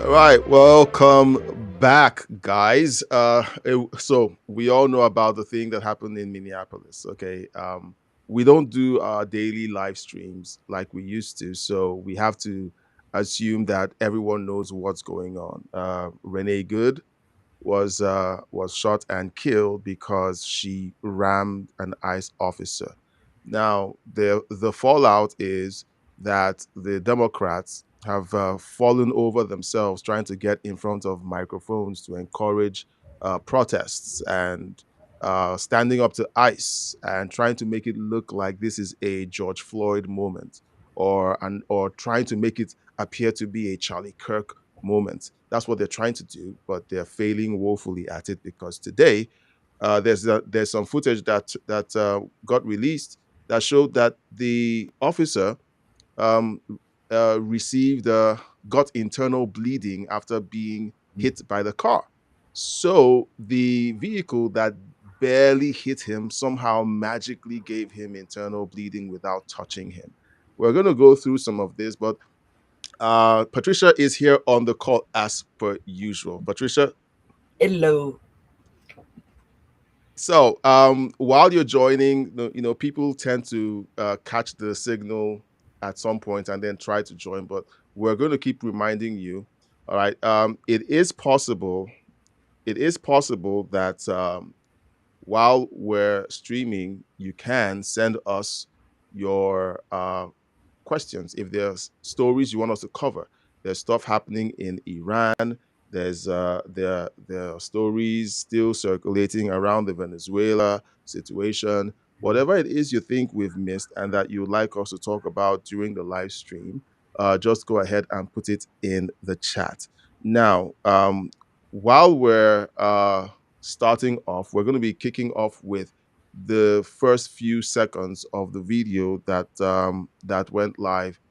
Right, welcome back, guys. So we all know about the thing that happened in Minneapolis. Okay, we don't do our daily live streams like we used to, so we have to assume that everyone knows what's going on. Renee Good was shot and killed because she rammed an ICE officer. Now, the fallout is that the Democrats have fallen over themselves trying to get in front of microphones to encourage protests and standing up to ICE and trying to make it look like this is a George Floyd moment or trying to make it appear to be a Charlie Kirk moment. That's what they're trying to do, but they're failing woefully at it because today there's some footage that got released that showed that the officer um, received got internal bleeding after being hit by the car. So the vehicle that barely hit him somehow magically gave him internal bleeding without touching him. We're going to go through some of this, but Patricia is here on the call as per usual. Patricia, Hello. so while you're joining, people tend to catch the signal at some point and then try to join, but we're going to keep reminding you. All right, It is possible that while we're streaming, you can send us your questions. If there's stories you want us to cover, there's stuff happening in Iran. There are stories still circulating around the Venezuela situation. Whatever it is you think we've missed and that you'd like us to talk about during the live stream, just go ahead and put it in the chat. Now, while we're starting off, we're going to be kicking off with the first few seconds of the video that went live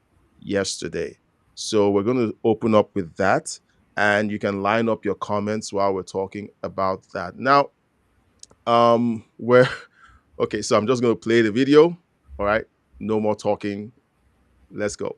yesterday. So we're going to open up with that, and you can line up your comments while we're talking about that. Now, we're okay. So I'm just going to play the video. All right, no more talking. Let's go.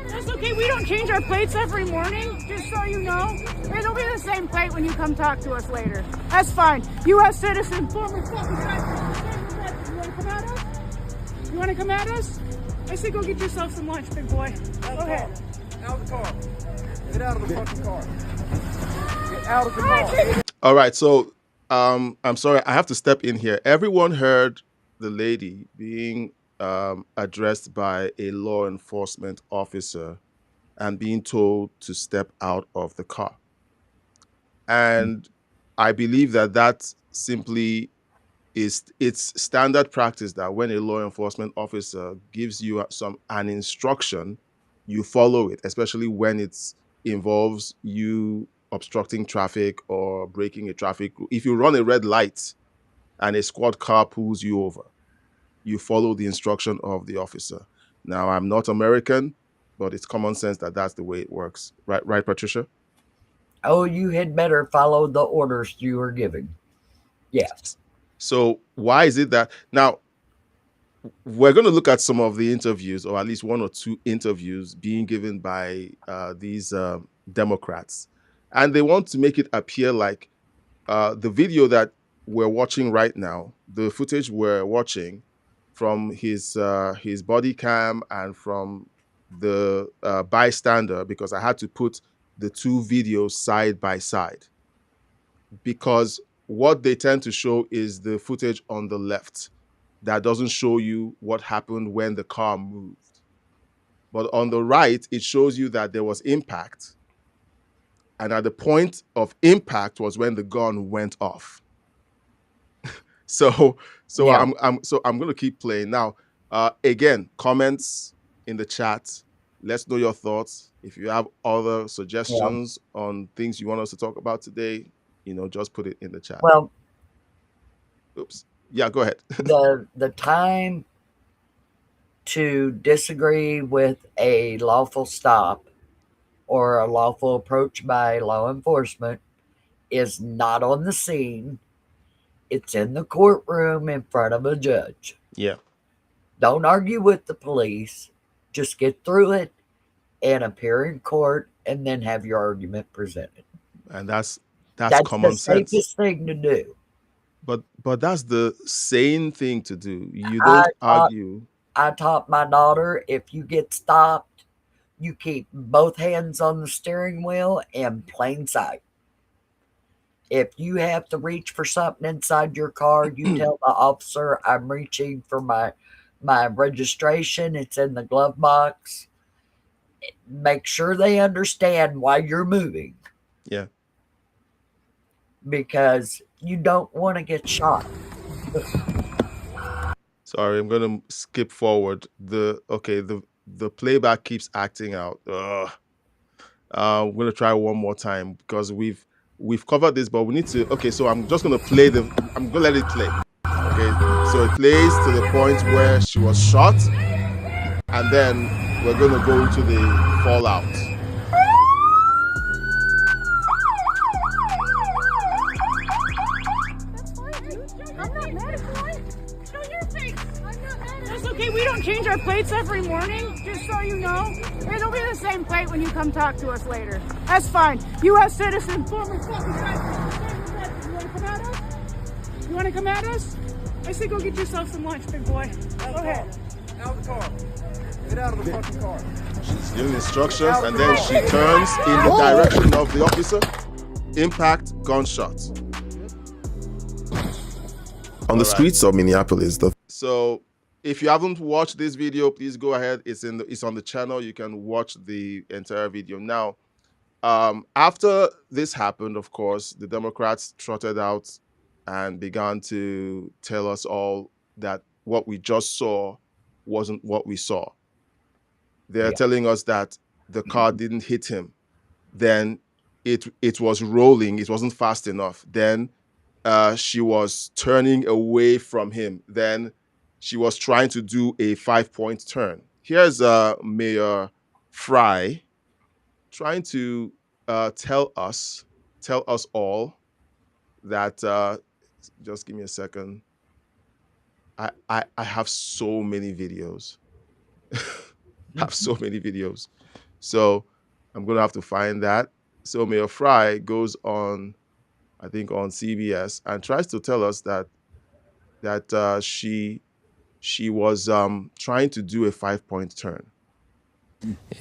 That's okay. We don't change our plates every morning, just so you know. It'll be the same plate when you come talk to us later. That's fine. U.S. citizen, former fucking president. You want to come at us? You want to come at us? I say go get yourself some lunch, big boy. Go ahead. Out of the car. Get out of the fucking car. Get out of the car. All right. So I'm sorry, I have to step in here. Everyone heard the lady being addressed by a law enforcement officer and being told to step out of the car. And I believe that simply is it's standard practice that when a law enforcement officer gives you an instruction, you follow it, especially when it involves you obstructing traffic or breaking a traffic rule. If you run a red light and a squad car pulls you over, you follow the instruction of the officer. Now, I'm not American, but it's common sense that that's the way it works. Right, Patricia? Oh, you had better follow the orders you were giving. Yes. So why is it that now we're going to look at some of the interviews, or at least one or two interviews being given by these Democrats, and they want to make it appear like the video that we're watching right now, the footage we're watching from his body cam and from the bystander, because I had to put the two videos side by side, because what they tend to show is the footage on the left that doesn't show you what happened when the car moved. But on the right, it shows you that there was impact. And at the point of impact was when the gun went off. So Yeah. I'm going to keep playing now. Again, comments in the chat. Let's know your thoughts. If you have other Yeah. suggestions on things you want us to talk about today, just put it in the chat. Well, Oops. Yeah, go ahead. the time to disagree with a lawful stop or a lawful approach by law enforcement is not on the scene. It's in the courtroom in front of a judge. Yeah. Don't argue with the police. Just get through it and appear in court and then have your argument presented. And that's That's the common sense. safest thing to do. But that's the sane thing to do. You I don't taught, argue. I taught my daughter, if you get stopped, you keep both hands on the steering wheel in plain sight. If you have to reach for something inside your car, you tell the officer, I'm reaching for my registration. It's in the glove box. Make sure they understand why you're moving, Yeah. because you don't want to get shot. Sorry, I'm gonna skip forward. The playback keeps acting out. Ugh. I'm gonna try one more time because we've covered this, but we need to. Okay, so I'm just gonna play the. I'm gonna let it play. Okay, so it plays to the point where she was shot, and then we're gonna go into the fallout. I'm not mad at you. Show your face. I'm not mad at you. That's okay. We don't change our plates every morning, just so you know. It'll be the same plate when you come talk to us later. That's fine. U.S. citizen, former fucking president. You want to come at us? You want to come at us? I say go get yourself some lunch, big boy. Go ahead. Out of the car. Get out of the fucking car. She's giving instructions, and then she turns in the direction of the officer. Impact, gunshot. On the streets of Minneapolis. So, if you haven't watched this video, please go ahead. It's on the channel. You can watch the entire video now. After this happened, of course, the Democrats trotted out and began to tell us all that what we just saw wasn't what we saw. They're telling us that the car didn't hit him. Then it was rolling. It wasn't fast enough. Then she was turning away from him. Then she was trying to do a 5-point turn. Here's Mayor Fry trying to tell us all that. Just give me a second. I have so many videos. Have so many videos. So I'm gonna have to find that. So Mayor Fry goes on, I think on CBS, and tries to tell us that she was trying to do a 5-point turn.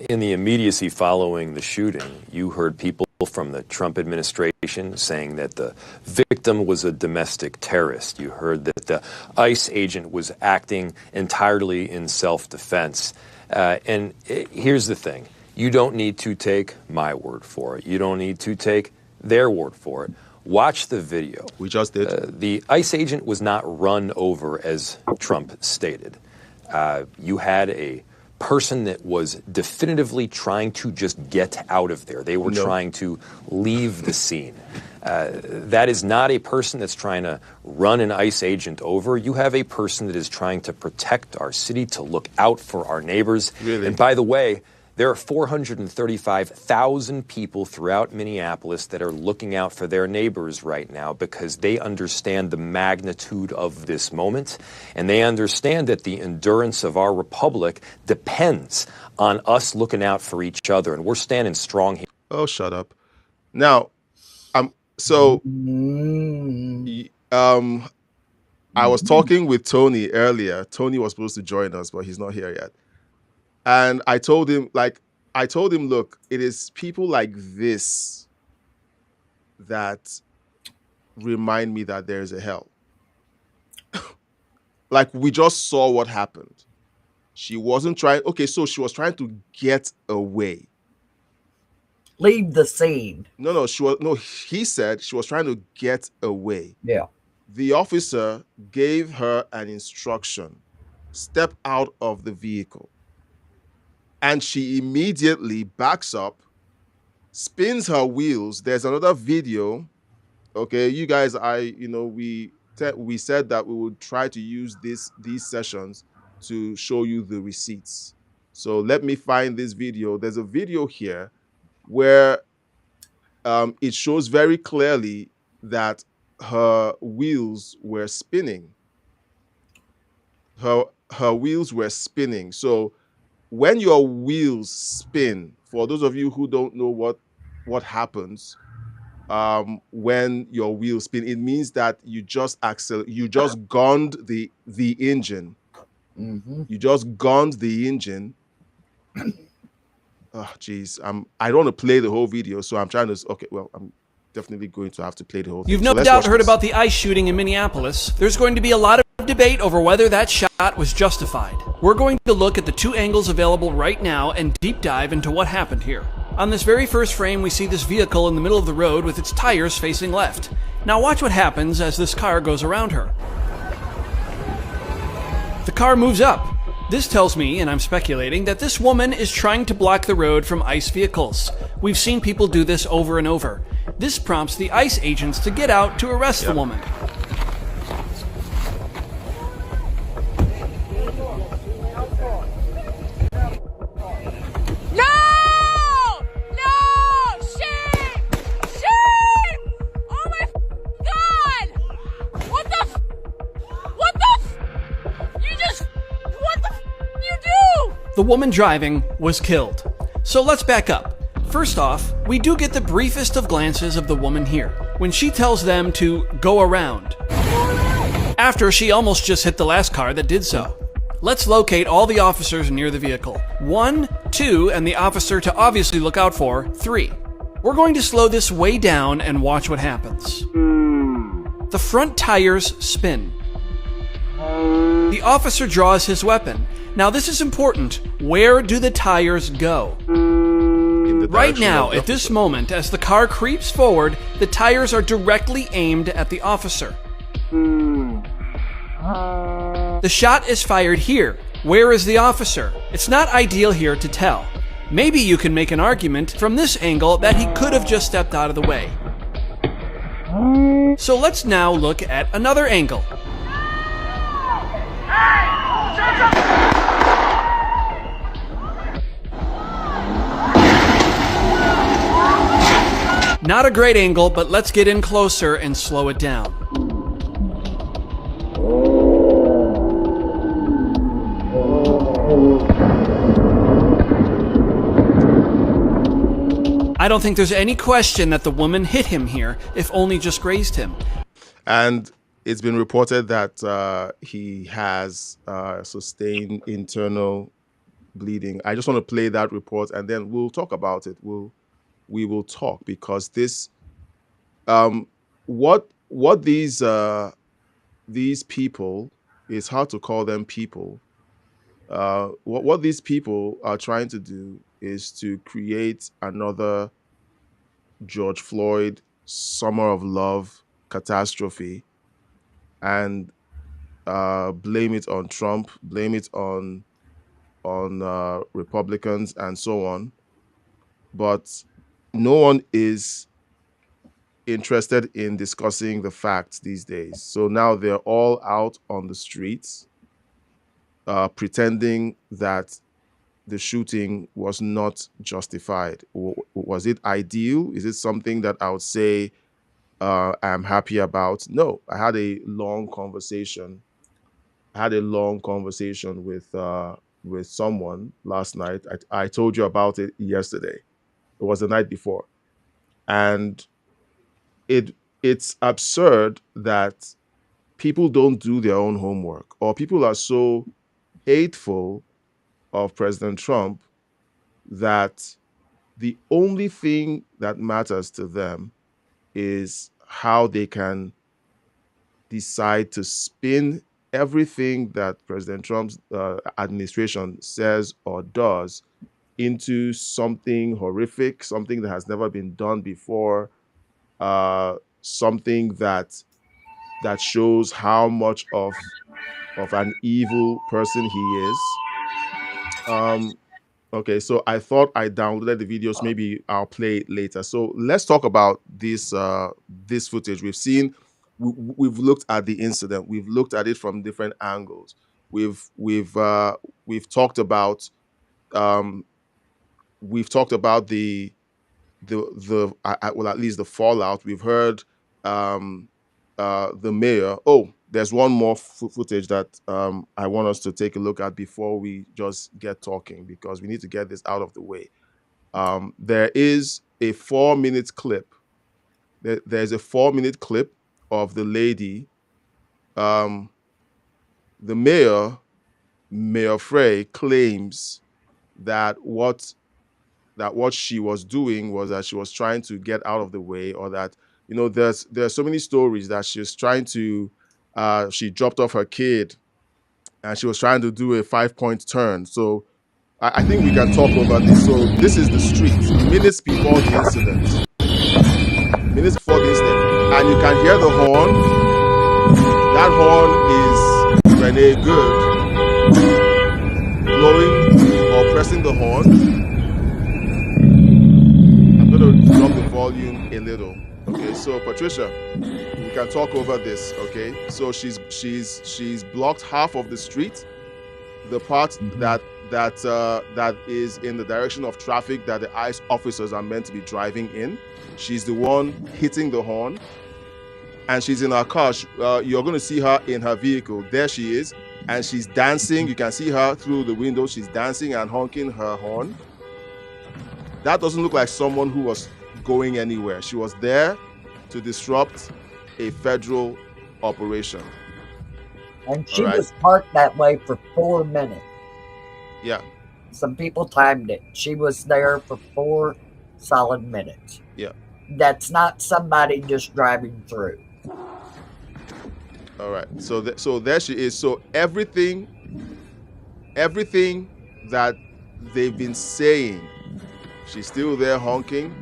In the immediacy following the shooting, you heard people from the Trump administration saying that the victim was a domestic terrorist. You heard that the ICE agent was acting entirely in self-defense. And here's the thing. You don't need to take my word for it. You don't need to take their word for it. Watch the video. We just did. The ICE agent was not run over, as Trump stated. You had a person that was definitively trying to just get out of there. They were trying to leave the scene. That is not a person that's trying to run an ICE agent over. You have a person that is trying to protect our city, to look out for our neighbors. Really? And by the way, there are 435,000 people throughout Minneapolis that are looking out for their neighbors right now because they understand the magnitude of this moment, and they understand that the endurance of our republic depends on us looking out for each other, and we're standing strong here. Oh, shut up. Now, so I was talking with Tony earlier. Tony was supposed to join us, but he's not here yet. And I told him, look, it is people like this that remind me that there is a hell. Like, we just saw what happened. She wasn't trying. Okay, so she was trying to get away. Leave the scene. No, he said she was trying to get away. Yeah. The officer gave her an instruction: step out of the vehicle. And she immediately backs up, spins her wheels. There's another video. Okay, you guys, we said that we would try to use these sessions to show you the receipts. So let me find this video. There's a video here where it shows very clearly that her wheels were spinning. Her wheels were spinning. So when your wheels spin, for those of you who don't know what happens when your wheels spin, it means that you just gunned the engine. You just gunned the engine. Oh, geez. I don't want to play the whole video, so I'm trying to. Okay, well, I'm definitely going to have to play the whole thing. You've no doubt heard about the ICE shooting in Minneapolis. There's going to be a lot of debate over whether that shot was justified. We're going to look at the two angles available right now and deep dive into what happened here. On this very first frame, we see this vehicle in the middle of the road with its tires facing left. Now watch what happens as this car goes around her. The car moves up. This tells me, and I'm speculating, that this woman is trying to block the road from ICE vehicles. We've seen people do this over and over. This prompts the ICE agents to get out to arrest the woman. The woman driving was killed. So let's back up. First off, we do get the briefest of glances of the woman here, when she tells them to go around, after she almost just hit the last car that did so. Let's locate all the officers near the vehicle. 1, 2, and the officer to obviously look out for, 3. We're going to slow this way down and watch what happens. The front tires spin. The officer draws his weapon. Now this is important. Where do the tires go? Right now, at this moment, as the car creeps forward, the tires are directly aimed at the officer. The shot is fired here. Where is the officer? It's not ideal here to tell. Maybe you can make an argument from this angle that he could have just stepped out of the way. So let's now look at another angle. Not a great angle, but let's get in closer and slow it down. I don't think there's any question that the woman hit him here, if only just grazed him. And it's been reported that he has sustained internal bleeding. I just want to play that report, and then we'll talk about it. We will talk, because this, what these people, it's hard to call them people. What these people are trying to do is to create another George Floyd Summer of Love catastrophe, and blame it on Trump, blame it on Republicans, and so on. But no one is interested in discussing the facts these days. So now they're all out on the streets, pretending that the shooting was not justified. Was it ideal? Is it something that I would say I'm happy about? No. I had a long conversation. With someone last night. I told you about it yesterday. It was the night before. And it's absurd that people don't do their own homework, or people are so hateful of President Trump that the only thing that matters to them is how they can decide to spin everything that President Trump's administration says or does into something horrific, something that has never been done before, something that shows how much of an evil person he is. Okay, so I thought I downloaded the videos. Maybe I'll play it later. So let's talk about this footage. We've looked at the incident. We've looked at it from different angles. we've talked about um, well, at least the fallout. We've heard um, the mayor. Oh, there's one more footage that I want us to take a look at before we just get talking, because we need to get this out of the way. There is a 4 minute clip. There's a 4 minute clip of the lady. Um, the Mayor Frey, claims that what she was doing was that she was trying to get out of the way, or that, there's so many stories that she was trying to she dropped off her kid and she was trying to do a 5 point turn. So I think we can talk over this. So this is the street minutes before the incident. And you can hear the horn. That horn is Renee Good blowing or pressing the horn. I'm going to drop the volume a little. Okay, so Patricia, we can talk over this. Okay, so she's blocked half of the street, the part that is in the direction of traffic that the ICE officers are meant to be driving in. She's the one hitting the horn, and she's in her car. You're going to see her in her vehicle. There she is, and she's dancing. You can see her through the window. She's dancing and honking her horn. That doesn't look like someone who was going anywhere. She was there to disrupt a federal operation. And she was parked that way for 4 minutes. Yeah. Some people timed it. She was there for 4 solid minutes. Yeah. That's not somebody just driving through. All right. So there she is. So everything that they've been saying, she's still there honking.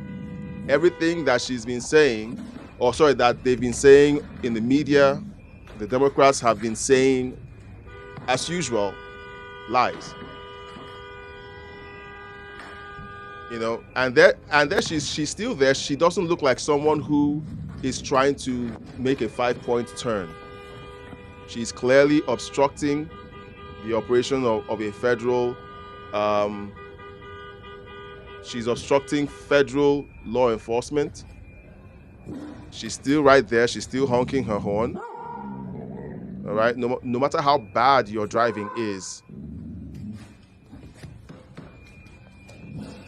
Everything that she's been saying, that they've been saying in the media, the Democrats have been saying, as usual, lies. And there she's still there. She doesn't look like someone who is trying to make a 5 point turn. She's clearly obstructing the operation of a federal. She's obstructing federal law enforcement. She's still right there. She's still honking her horn. All right. No matter how bad your driving is.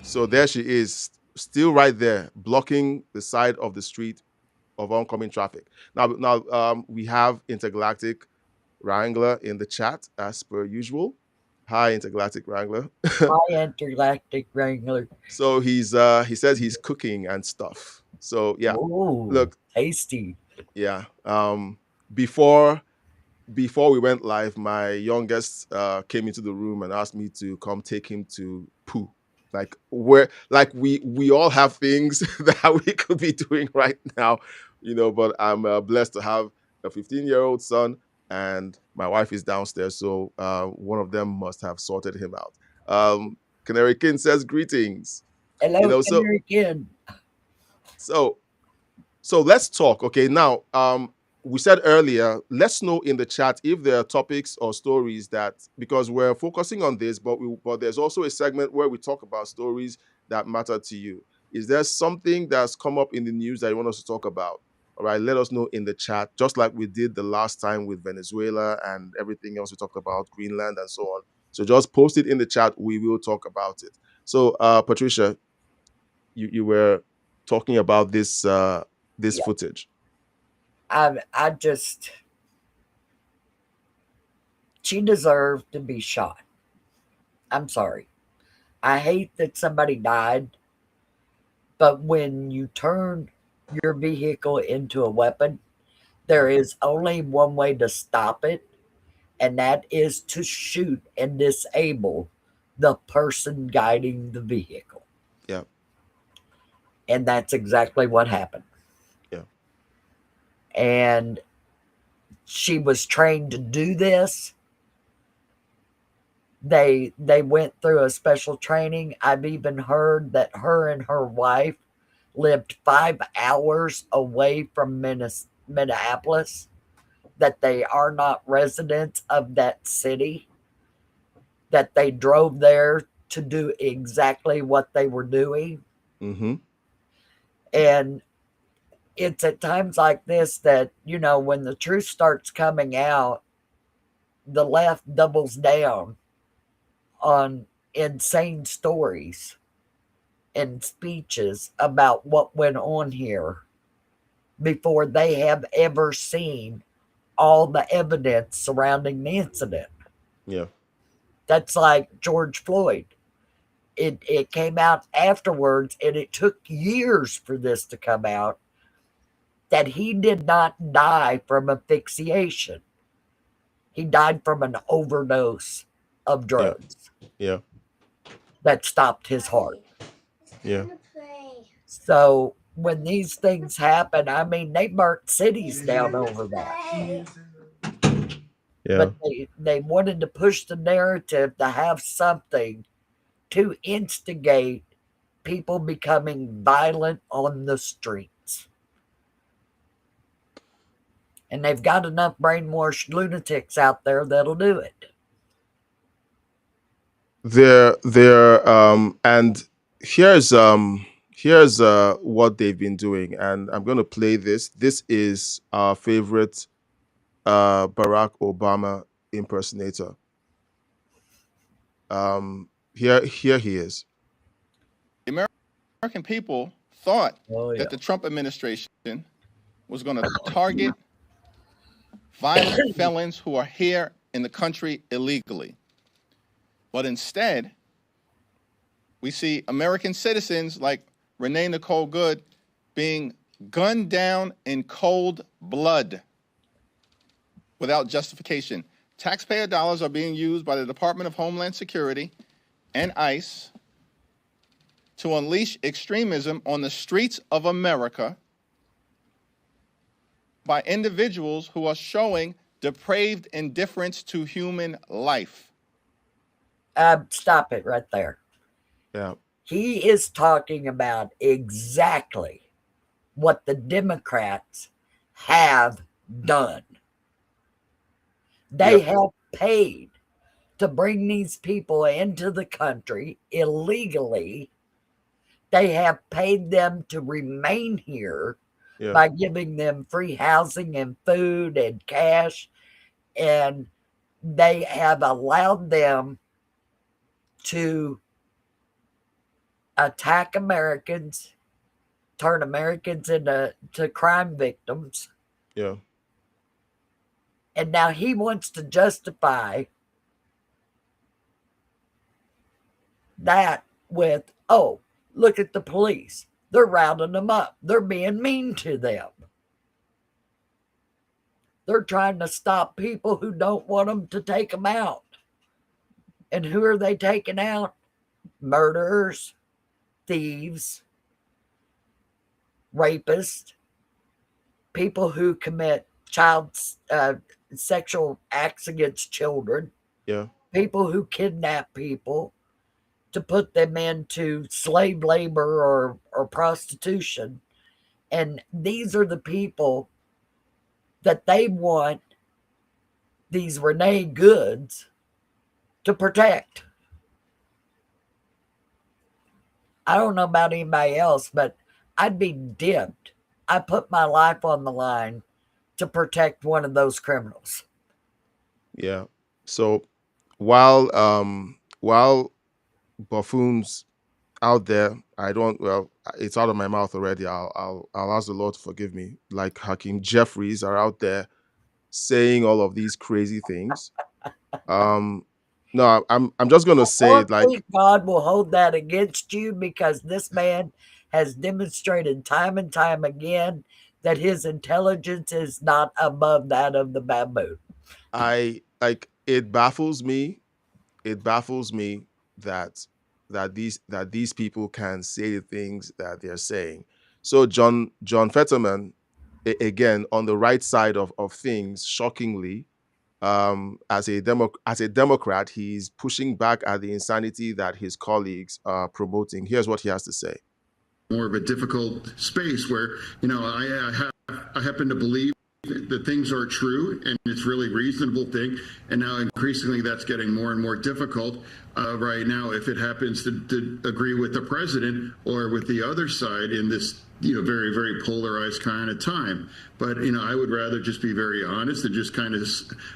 So there she is, still right there, blocking the side of the street of oncoming traffic. Now, we have Intergalactic Wrangler in the chat, as per usual. Hi, Intergalactic Wrangler. Hi, Intergalactic Wrangler. So he says he's cooking and stuff. So yeah, ooh, look, tasty. Yeah. Before we went live, my youngest came into the room and asked me to come take him to poo. We all have things that we could be doing right now, but I'm blessed to have a 15-year-old son, and my wife is downstairs, so one of them must have sorted him out. Canary Kin says greetings. Hello, Canary Kin. So let's talk. Okay, now we said earlier, let's know in the chat if there are topics or stories because we're focusing on this, but there's also a segment where we talk about stories that matter to you. Is there something that's come up in the news that you want us to talk about? All right, let us know in the chat, just like we did the last time with Venezuela and everything else we talked about, Greenland and so on. So just post it in the chat. We will talk about it. So, Patricia, you were talking about this footage. She deserved to be shot. I'm sorry. I hate that somebody died, but when you turn your vehicle into a weapon, there is only one way to stop it, and that is to shoot and disable the person guiding the vehicle. Yeah. And that's exactly what happened. Yeah. And she was trained to do this. They went through a special training. I've even heard that her and her wife lived 5 hours away from Minneapolis that they are not residents of that city, that they drove there to do exactly what they were doing. Mm-hmm. And it's at times like this that, when the truth starts coming out, the left doubles down on insane stories and speeches about what went on here before they have ever seen all the evidence surrounding the incident. Yeah. That's like George Floyd. It came out afterwards, and it took years for this to come out, that he did not die from asphyxiation. He died from an overdose of Yeah. drugs Yeah. that stopped his heart. Yeah. So when these things happen, I mean, they burnt cities down over that. Yeah. But they wanted to push the narrative to have something to instigate people becoming violent on the streets. And they've got enough brainwashed lunatics out there that'll do it. And here's what they've been doing, and I'm going to play this. This is our favorite Barack Obama impersonator. Here he is. The American people thought Oh, that the Trump administration was going to target violent felons who are here in the country illegally. But instead, we see American citizens like Renée Nicole Good being gunned down in cold blood without justification. Taxpayer dollars are being used by the Department of Homeland Security and ICE to unleash extremism on the streets of America by individuals who are showing depraved indifference to human life. Stop it right there. Yeah. He is talking about exactly what the Democrats have done. They have paid to bring these people into the country illegally. They have paid them to remain here by giving them free housing and food and cash. And they have allowed them to attack Americans, turn Americans into crime victims. Yeah. And now he wants to justify that with, oh, look at the police. They're rounding them up. They're being mean to them. They're trying to stop people who don't want them to take them out. And who are they taking out? Murderers, thieves, rapists, people who commit child sexual acts against children, people who kidnap people to put them into slave labor or prostitution. And these are the people that they want these Renee Goods to protect. I don't know about anybody else, but I'd be dimmed. I put my life on the line to protect one of those criminals. Yeah. So while buffoons out there, it's out of my mouth already. I'll ask the Lord to forgive me. Like Hakeem Jeffries are out there saying all of these crazy things. No, I'm just gonna say it like God will hold that against you, because this man has demonstrated time and time again that his intelligence is not above that of the baboon. It baffles me. It baffles me that these people can say the things that they're saying. So John Fetterman, again, on the right side of things, shockingly, as a Democrat, he's pushing back at the insanity that his colleagues are promoting. Here's what he has to say. More of a difficult space where, I happen to believe that things are true and it's really reasonable thing. And now increasingly that's getting more and more difficult right now if it happens to agree with the president or with the other side in this very, very polarized kind of time. But, I would rather just be very honest and just kind of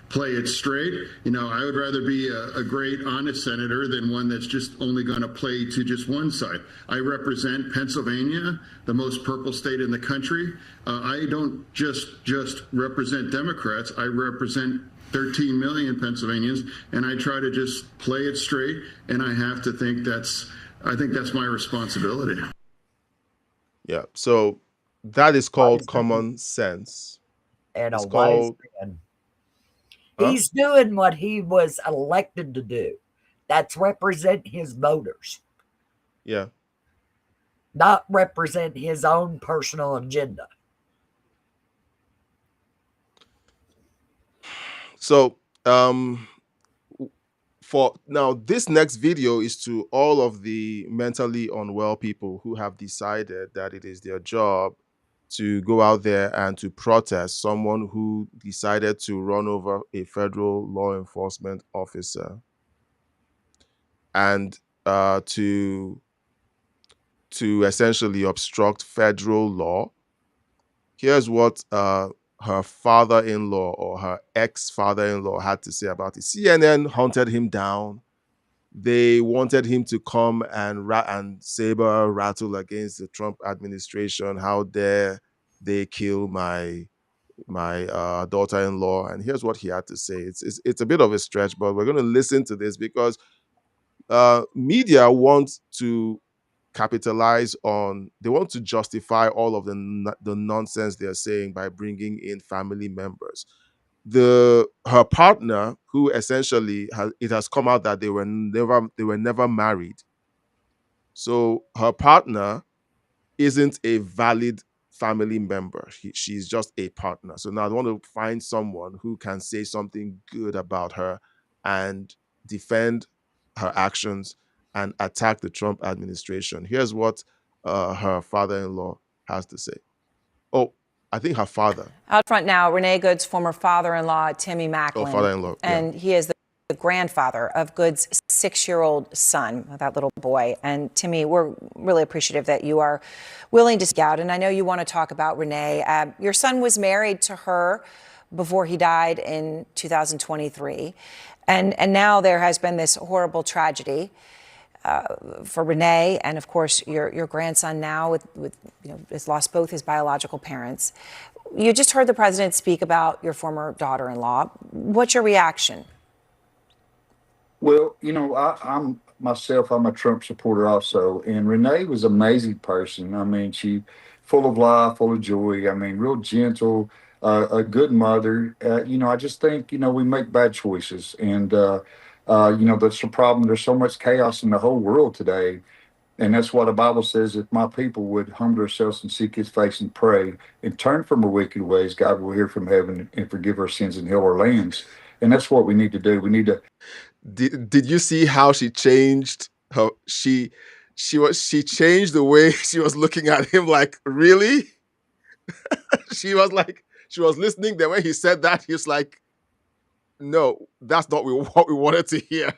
play it straight. I would rather be a great, honest senator than one that's just only going to play to just one side. I represent Pennsylvania, the most purple state in the country. I don't just represent Democrats. I represent 13 million Pennsylvanians, and I try to just play it straight. And I have to think that's my responsibility. Yeah. So that is called common sense. And it's a wise called, man. He's doing what he was elected to do. That's represent his voters. Yeah. Not represent his own personal agenda. So, for now, this next video is to all of the mentally unwell people who have decided that it is their job to go out there and to protest someone who decided to run over a federal law enforcement officer and to essentially obstruct federal law. Here's what her father-in-law or her ex-father-in-law had to say about it. CNN hunted him down. They wanted him to come and saber rattle against the Trump administration. How dare they kill my daughter-in-law? And here's what he had to say. It's a bit of a stretch, but we're going to listen to this because media wants to capitalize on, they want to justify all of the nonsense they're saying by bringing in family members. Her partner, who essentially it has come out that they were never married. So her partner isn't a valid family member. She's just a partner. So now I want to find someone who can say something good about her and defend her actions and attack the Trump administration. Here's what her father-in-law has to say. Oh, I think her father. Out front now, Renee Good's former father-in-law, Timmy Macklin. Oh, father-in-law. And he is the grandfather of Good's 6-year-old son, that little boy. And Timmy, we're really appreciative that you are willing to speak out. And I know you want to talk about Renee. Your son was married to her before he died in 2023. And now there has been this horrible tragedy for Renee, and of course your grandson now has lost both his biological parents. You just heard the president speak about your former daughter-in-law. What's your reaction? Well, I'm a Trump supporter also, and Renee was an amazing person. I mean, she full of life, full of joy. I mean, real gentle, a good mother. I just think we make bad choices, and that's the problem. There's so much chaos in the whole world today. And that's why the Bible says, if my people would humble themselves and seek his face and pray and turn from our wicked ways, God will hear from heaven and forgive our sins and heal our lands. And that's what we need to do. We need to. Did you see how she changed her? She changed the way she was looking at him. Like, really? she was listening. Then when he said that, he was like, no, that's not what we wanted to hear.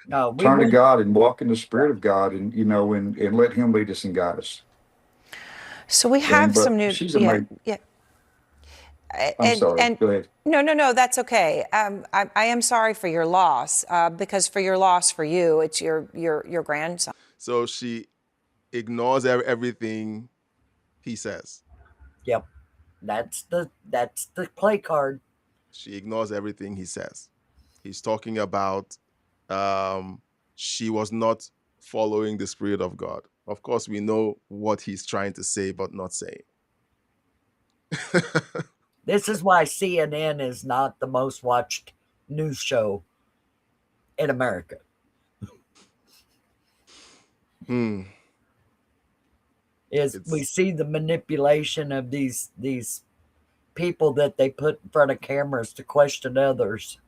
No, turn to God and walk in the Spirit of God, and and let Him lead us and guide us. So we have some news. She's amazing. Yeah. I'm sorry. Go ahead. No, that's okay. I am sorry for your loss, because for your loss for you, it's your grandson. So she ignores everything he says. Yep, that's the play card. She ignores everything he says. He's talking about she was not following the Spirit of God. Of course, we know what he's trying to say, but not saying. This is why CNN is not the most watched news show in America. We see the manipulation of these people that they put in front of cameras to question others.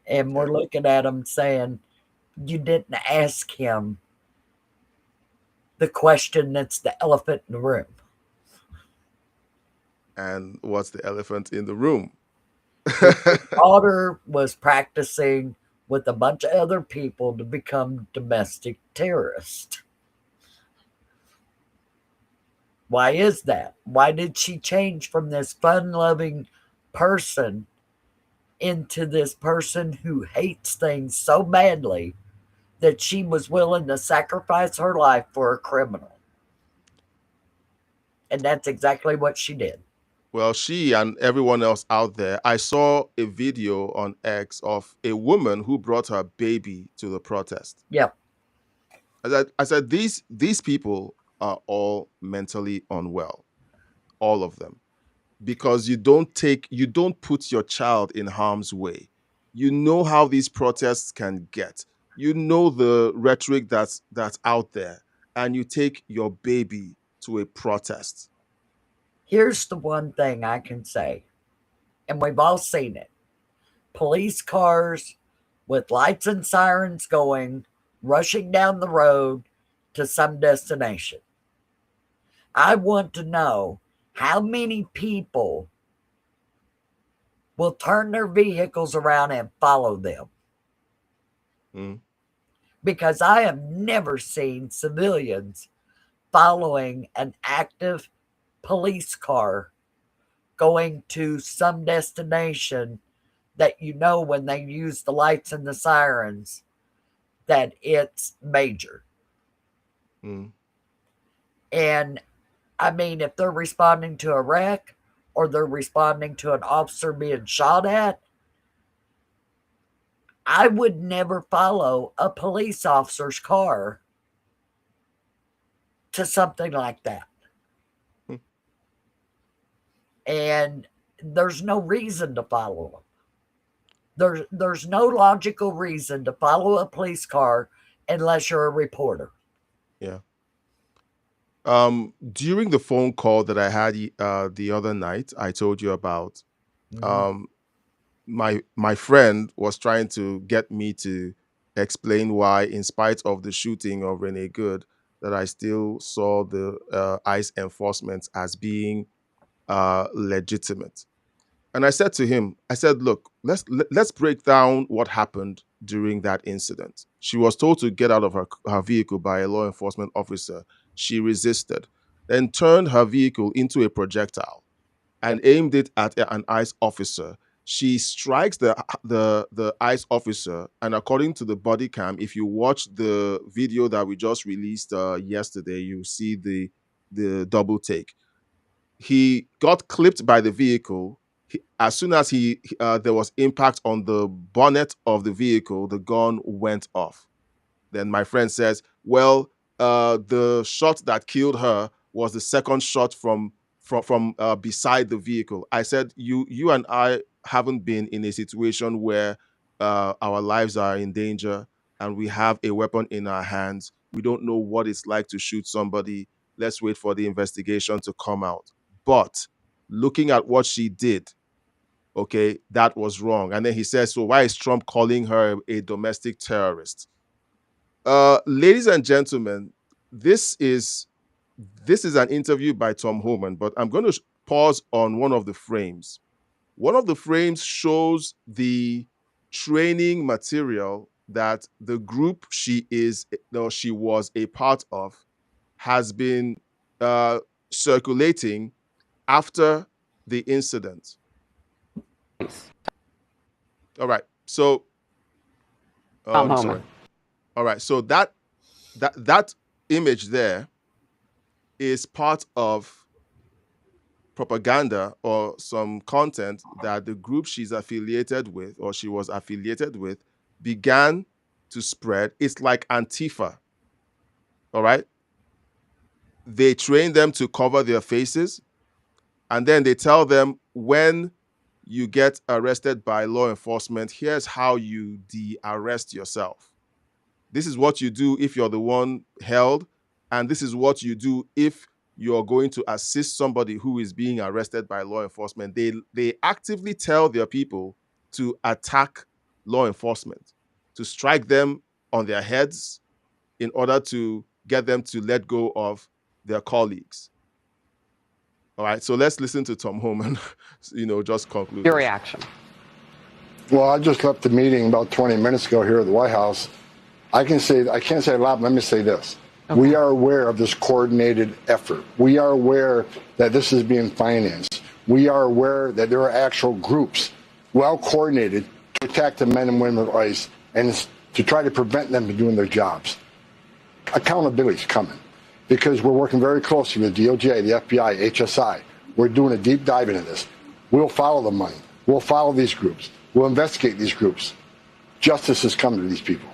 And we're looking at them saying, you didn't ask him the question that's the elephant in the room. And what's the elephant in the room? Your daughter was practicing with a bunch of other people to become domestic terrorists. Why is that? Why did she change from this fun loving person into this person who hates things so badly that she was willing to sacrifice her life for a criminal? And that's exactly what she did. Well, she and everyone else out there, I saw a video on X of a woman who brought her baby to the protest. Yep. I said these people are all mentally unwell, all of them, because you don't put your child in harm's way. You know how these protests can get. You know the rhetoric that's out there, and you take your baby to a protest. Here's the one thing I can say, and we've all seen it: police cars with lights and sirens going, rushing down the road to some destination. I want to know how many people will turn their vehicles around and follow them. Mm. Because I have never seen civilians following an active police car going to some destination that you know when they use the lights and the sirens that it's major. Mm. And I mean, if they're responding to a wreck or they're responding to an officer being shot at, I would never follow a police officer's car to something like that. Hmm. And there's no reason to follow them. There's no logical reason to follow a police car unless you're a reporter. Yeah. During the phone call that I had the other night, I told you about, Mhm. my friend was trying to get me to explain why, in spite of the shooting of Renee Good, that I still saw the ICE enforcement as being legitimate. And I said to him, I said, look, let's break down what happened during that incident. She was told to get out of her vehicle by a law enforcement officer. She resisted, then turned her vehicle into a projectile and aimed it at an ICE officer. She strikes the ICE officer, and according to the body cam, if you watch the video that we just released yesterday, you see the double take. He got clipped by the vehicle. As soon as there was impact on the bonnet of the vehicle, the gun went off. Then my friend says, well, the shot that killed her was the second shot from beside the vehicle. I said, you and I haven't been in a situation where our lives are in danger and we have a weapon in our hands. We don't know what it's like to shoot somebody. Let's wait for the investigation to come out. But looking at what she did, okay, that was wrong. And then he says, so why is Trump calling her a domestic terrorist? Ladies and gentlemen, this is an interview by Tom Homan, but I'm going to pause on one of the frames. One of the frames shows the training material that the group she was a part of has been circulating after the incident. All right. So, I'm sorry. All right. So that image there is part of propaganda or some content that the group she's affiliated with or she was affiliated with began to spread. It's like Antifa. All right. They train them to cover their faces, and then they tell them, when you get arrested by law enforcement, here's how you de-arrest yourself. This is what you do if you're the one held, and this is what you do if you're going to assist somebody who is being arrested by law enforcement. They actively tell their people to attack law enforcement, to strike them on their heads in order to get them to let go of their colleagues. All right, so let's listen to Tom Homan, just conclude. Your this. reaction. Well, I just left the meeting about 20 minutes ago here at the White House. I can't say a lot, but let me say this. Okay. We are aware of this coordinated effort. We are aware that this is being financed. We are aware that there are actual groups well coordinated to attack the men and women of ICE and to try to prevent them from doing their jobs. Accountability is coming because we're working very closely with DOJ, the FBI, HSI. We're doing a deep dive into this. We'll follow the money. We'll follow these groups. We'll investigate these groups. Justice is coming to these people.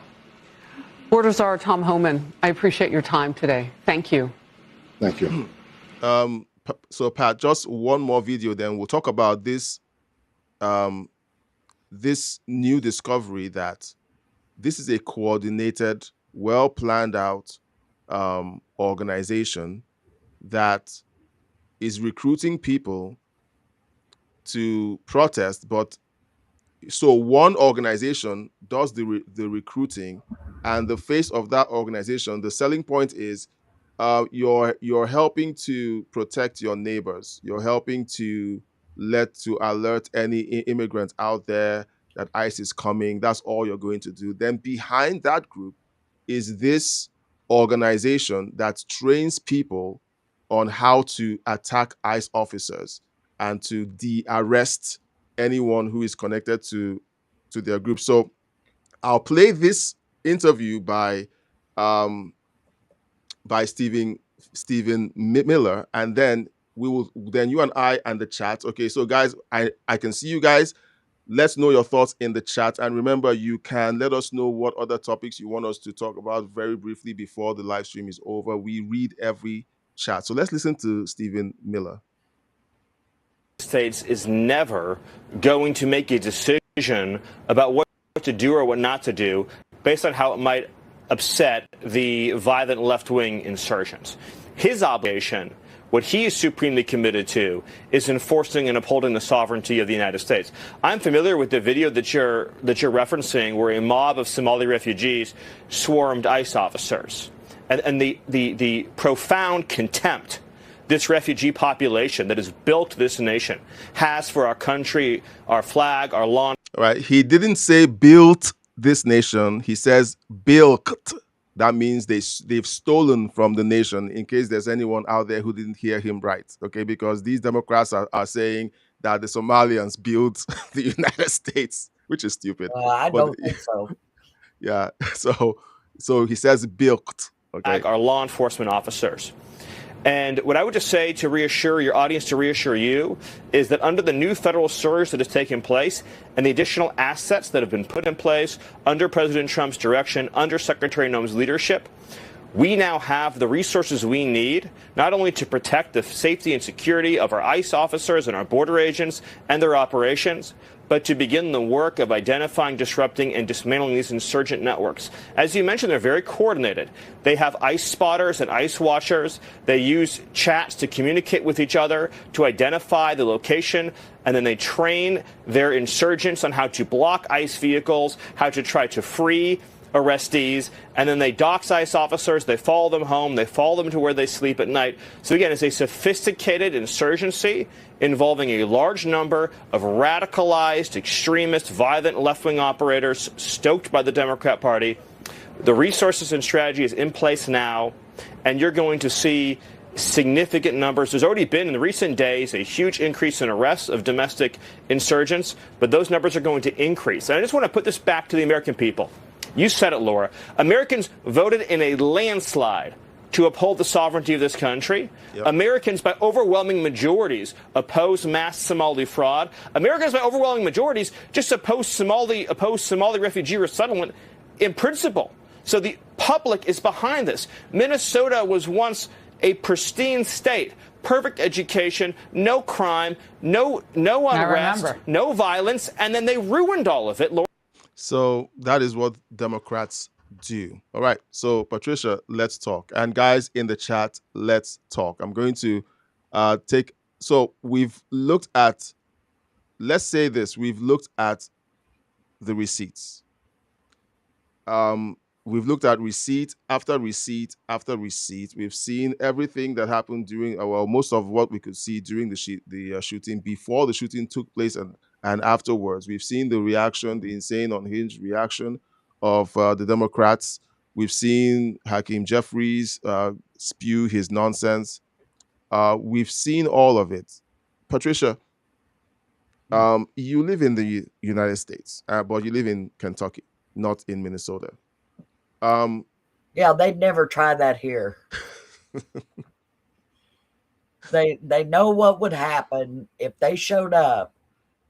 Border Czar Tom Homan, I appreciate your time today. Thank you. Thank you. So, Pat, just one more video, then we'll talk about this this new discovery that this is a coordinated, well planned out organization that is recruiting people to protest. But so one organization does the recruiting, and the face of that organization, the selling point is you're helping to protect your neighbors. You're helping to alert any immigrants out there that ICE is coming. That's all you're going to do. Then behind that group is this organization that trains people on how to attack ICE officers and to de-arrest anyone who is connected to their group. So I'll play this interview by Stephen Miller, and then you and I and the chat. Okay, so guys, I can see you guys. Let's know your thoughts in the chat, and remember, you can let us know what other topics you want us to talk about very briefly before the live stream is over. We read every chat. So let's listen to Stephen Miller. States is never going to make a decision about what to do or what not to do based on how it might upset the violent left-wing insurgents. His obligation, what he is supremely committed to, is enforcing and upholding the sovereignty of the United States. I'm familiar with the video that you're referencing, where a mob of Somali refugees swarmed ICE officers, and the profound contempt this refugee population that has built this nation has for our country, our flag, our law. All right. He didn't say built this nation. He says built. That means they've stolen from the nation, in case there's anyone out there who didn't hear him right. Okay, because these Democrats are saying that the Somalians built the United States, which is stupid. I don't think so. Yeah. So he says built. Okay. Our law enforcement officers. And what I would just say to reassure your audience, to reassure you, is that under the new federal surge that has taken place and the additional assets that have been put in place under President Trump's direction, under Secretary Noem's leadership, we now have the resources we need not only to protect the safety and security of our ICE officers and our border agents and their operations, but to begin the work of identifying, disrupting, and dismantling these insurgent networks. As you mentioned, they're very coordinated. They have ICE spotters and ICE watchers. They use chats to communicate with each other, to identify the location, and then they train their insurgents on how to block ICE vehicles, how to try to free arrestees, and then they dox ICE officers, they follow them home, they follow them to where they sleep at night. So again, it's a sophisticated insurgency involving a large number of radicalized, extremist, violent left-wing operators stoked by the Democrat Party. The resources and strategy is in place now, and you're going to see significant numbers. There's already been in the recent days a huge increase in arrests of domestic insurgents, but those numbers are going to increase. And I just want to put this back to the American people. You said it, Laura. Americans voted in a landslide to uphold the sovereignty of this country. Yep. Americans, by overwhelming majorities, oppose mass Somali fraud. Americans, by overwhelming majorities, just oppose Somali refugee resettlement in principle. So the public is behind this. Minnesota was once a pristine state. Perfect education, no crime, no unrest, no violence, and then they ruined all of it, Laura. So that is what Democrats do. All right. So, Patricia, let's talk. And guys in the chat, let's talk. I'm going to so we've looked at, let's say this, we've looked at the receipts. We've looked at receipt after receipt after receipt. We've seen everything that happened during, well, most of what we could see during the shooting, before the shooting took place, and afterwards. We've seen the reaction, the insane, unhinged reaction of the Democrats. We've seen Hakeem Jeffries spew his nonsense. We've seen all of it. Patricia, you live in the United States, but you live in Kentucky, not in Minnesota. Yeah, they'd never try that here. They know what would happen if they showed up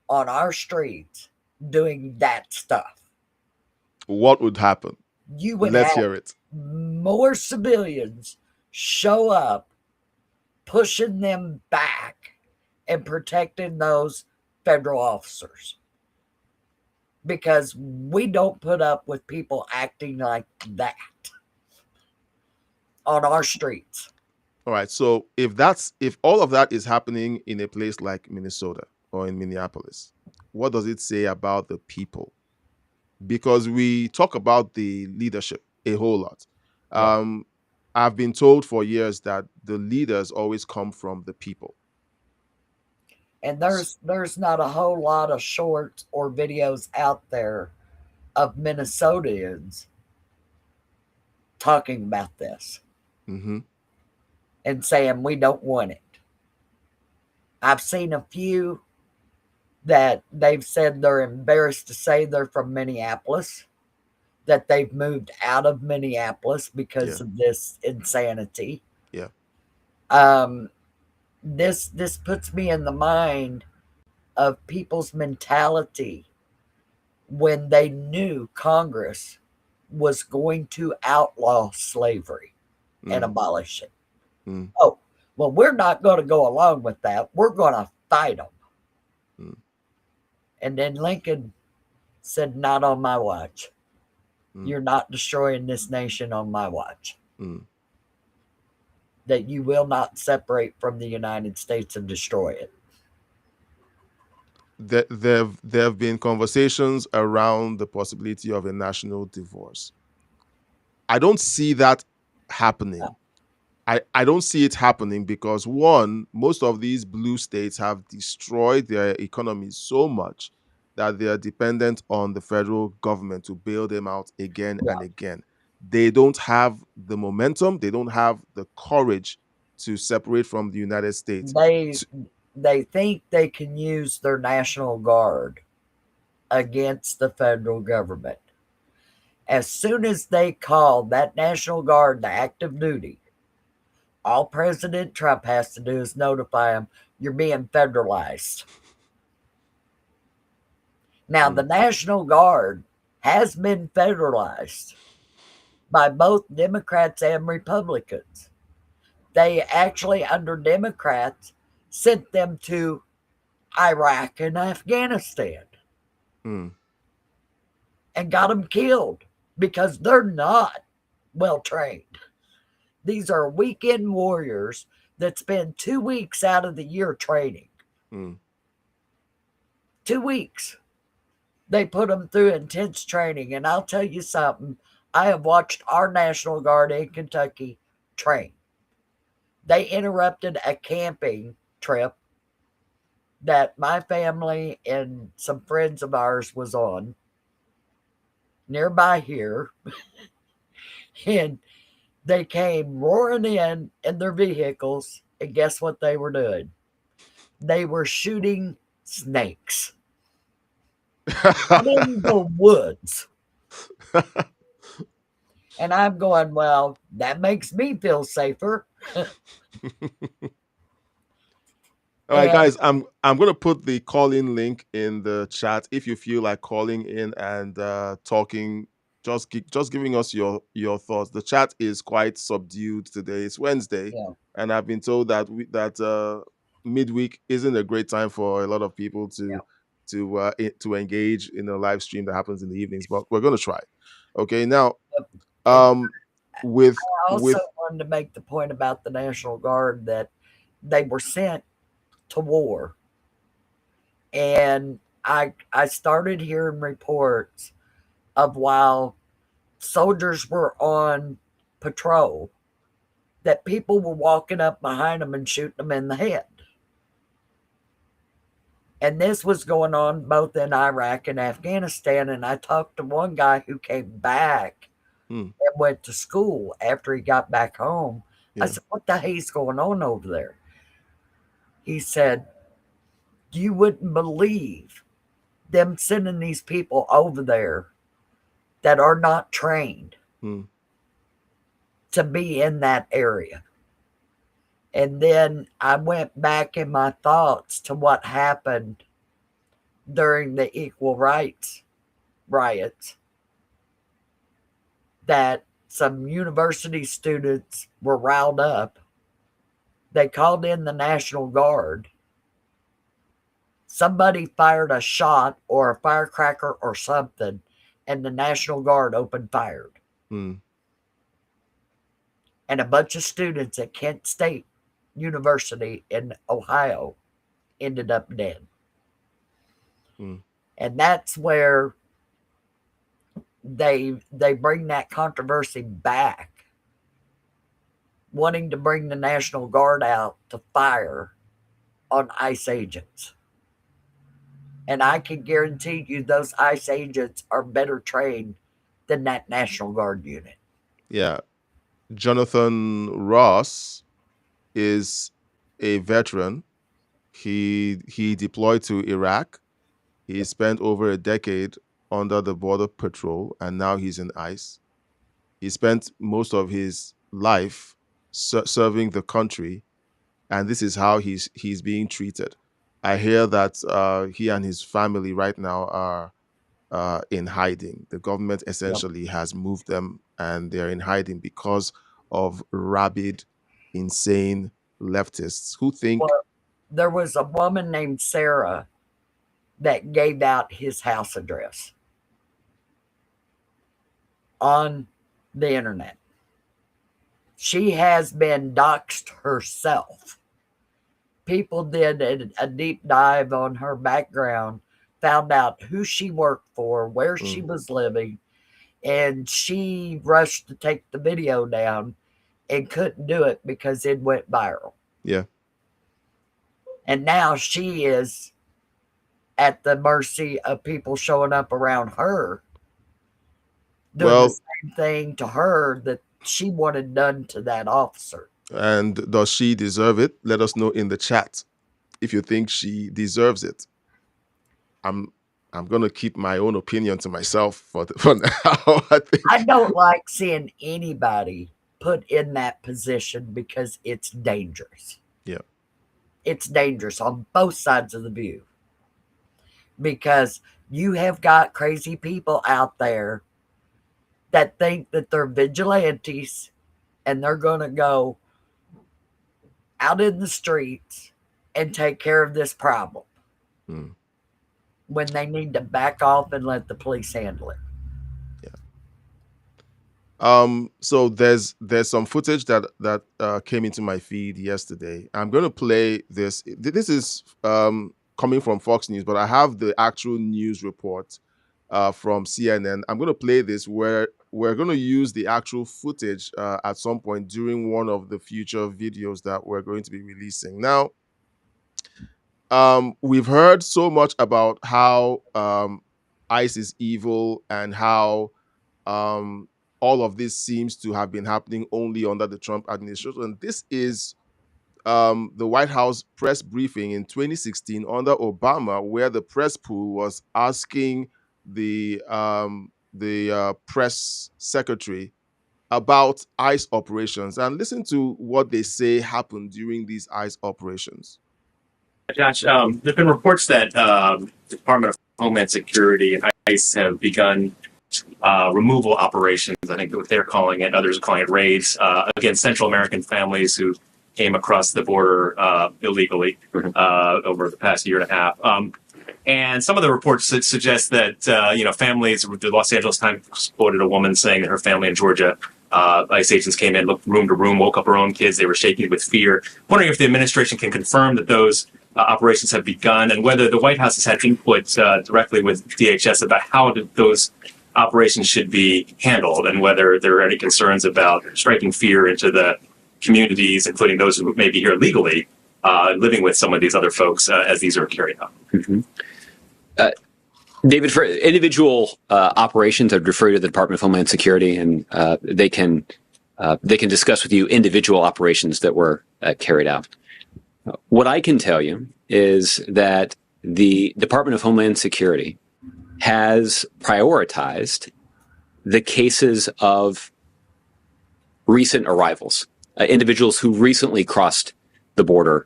on our streets doing that stuff. What would happen? You would Let's have hear it. more civilians show up, pushing them back and protecting those federal officers. Because we don't put up with people acting like that on our streets. All right. So if all of that is happening in a place like Minnesota or in Minneapolis, what does it say about the people? Because we talk about the leadership a whole lot. Yeah. I've been told for years that the leaders always come from the people. And there's not a whole lot of shorts or videos out there of Minnesotans talking about this Mm-hmm. and saying we don't want it. I've seen a few that they've said they're embarrassed to say they're from Minneapolis, that they've moved out of Minneapolis because of this insanity. Yeah. This puts me in the mind of people's mentality when they knew Congress was going to outlaw slavery and abolish it. Oh, well, we're not going to go along with that. We're going to fight them. And then Lincoln said, not on my watch. You're not destroying this nation on my watch. That you will not separate from the United States and destroy it. There have been conversations around the possibility of a national divorce. I don't see that happening. I don't see it happening because, one, most of these blue states have destroyed their economies so much that they are dependent on the federal government to bail them out again and again. They don't have the momentum. They don't have the courage to separate from the United States. They think they can use their National Guard against the federal government. As soon as they call that National Guard to active duty, all President Trump has to do is notify them, you're being federalized. Now, the National Guard has been federalized by both Democrats and Republicans. They actually, under Democrats, sent them to Iraq and Afghanistan and got them killed because they're not well trained. These are weekend warriors that spend 2 weeks out of the year training. 2 weeks. They put them through intense training. And I'll tell you something. I have watched our National Guard in Kentucky train. They interrupted a camping trip that my family and some friends of ours was on nearby here. And they came roaring in their vehicles, and guess what they were doing? They were shooting snakes in the woods. And I'm going, well, that makes me feel safer. All right, guys, I'm going to put the call-in link in the chat. If you feel like calling in and talking, just giving us your thoughts. The chat is quite subdued today. It's Wednesday, and I've been told that midweek isn't a great time for a lot of people to engage in a live stream that happens in the evenings. But we're going to try. Okay, now I also wanted to make the point about the National Guard that they were sent to war. And I started hearing reports of while soldiers were on patrol, that people were walking up behind them and shooting them in the head. And this was going on both in Iraq and Afghanistan. And I talked to one guy who came back and went to school after he got back home. Yeah. I said, what the hell's going on over there? He said, you wouldn't believe them sending these people over there that are not trained to be in that area. And then I went back in my thoughts to what happened during the equal rights riots, that some university students were riled up. They called in the National Guard. Somebody fired a shot or a firecracker or something, and the National Guard opened fire. And a bunch of students at Kent State University in Ohio ended up dead. And that's where they bring that controversy back, wanting to bring the National Guard out to fire on ICE agents. And I can guarantee you those ICE agents are better trained than that National Guard unit. Yeah. Jonathan Ross is a veteran. He deployed to Iraq. He spent over a decade under the border patrol, and now he's in ICE. He spent most of his life serving the country, and this is how he's being treated. I hear that he and his family right now are in hiding. The government essentially has moved them, and they're in hiding because of rabid, insane leftists who think... Well, there was a woman named Sarah that gave out his house address on the internet. She has been doxxed herself. People did a deep dive on her background, found out who she worked for, where she was living, and she rushed to take the video down and couldn't do it because it went viral. Yeah. And now she is at the mercy of people showing up around her, doing the same thing to her that she wanted done to that officer. And does she deserve it? Let us know in the chat if you think she deserves it. I'm going to keep my own opinion to myself for now. I don't like seeing anybody put in that position because it's dangerous. Yeah. It's dangerous on both sides of the view. Because you have got crazy people out there that think that they're vigilantes and they're going to go out in the streets and take care of this problem when they need to back off and let the police handle it. So there's some footage that came into my feed yesterday. I'm going to play this. This is coming from Fox News, but I have the actual news report from CNN. I'm going to play this where we're going to use the actual footage at some point during one of the future videos that we're going to be releasing. Now, we've heard so much about how ICE is evil and how all of this seems to have been happening only under the Trump administration. And this is the White House press briefing in 2016 under Obama, where the press pool was asking the press secretary about ICE operations. And listen to what they say happened during these ICE operations. Josh, there have been reports that the Department of Homeland Security and ICE have begun removal operations. I think what they're calling it, others are calling it raids, against Central American families who came across the border illegally over the past year and a half. And some of the reports suggest that, families, the Los Angeles Times quoted a woman saying that her family in Georgia, ICE agents came in, looked room to room, woke up her own kids. They were shaking with fear. Wondering if the administration can confirm that those operations have begun and whether the White House has had input directly with DHS about how those operations should be handled, and whether there are any concerns about striking fear into the communities, including those who may be here legally, living with some of these other folks as these are carried out. Mm-hmm. David, for individual operations, I'd refer you to the Department of Homeland Security, and they can discuss with you individual operations that were carried out. What I can tell you is that the Department of Homeland Security has prioritized the cases of recent arrivals, individuals who recently crossed the border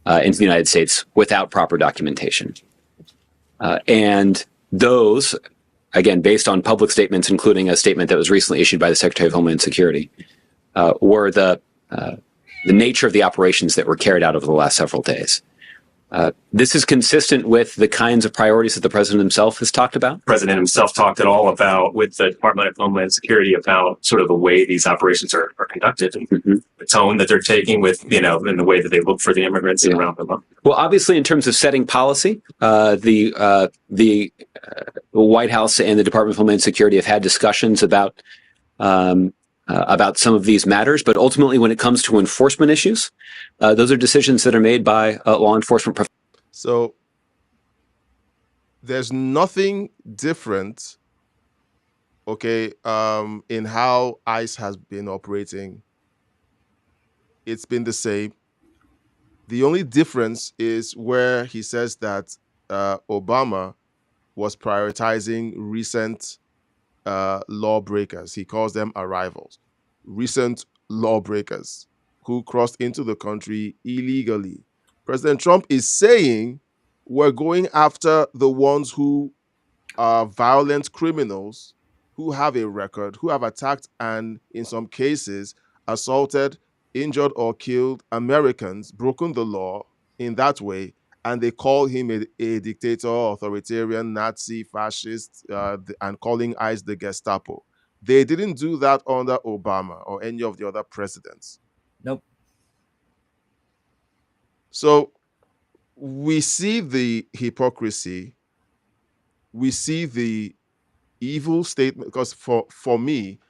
into the United States without proper documentation. And those, again, based on public statements, including a statement that was recently issued by the Secretary of Homeland Security, were the nature of the operations that were carried out over the last several days. This is consistent with the kinds of priorities that the president himself has talked about. The president himself talked at all about, with the Department of Homeland Security, about sort of the way these operations are conducted and the tone that they're taking with, in the way that they look for the immigrants and around them. Well, obviously, in terms of setting policy, the White House and the Department of Homeland Security have had discussions about some of these matters, but ultimately, when it comes to enforcement issues, those are decisions that are made by law enforcement. So there's nothing different, okay, in how ICE has been operating. It's been the same. The only difference is where he says that Obama was prioritizing recent lawbreakers. He calls them arrivals. Recent lawbreakers who crossed into the country illegally. President Trump is saying we're going after the ones who are violent criminals, who have a record, who have attacked and, in some cases, assaulted, injured, or killed Americans, broken the law in that way, and they call him a dictator, authoritarian, Nazi, fascist, and calling ICE the Gestapo. They didn't do that under Obama or any of the other presidents. Nope. So we see the hypocrisy. We see the evil statement, because for me,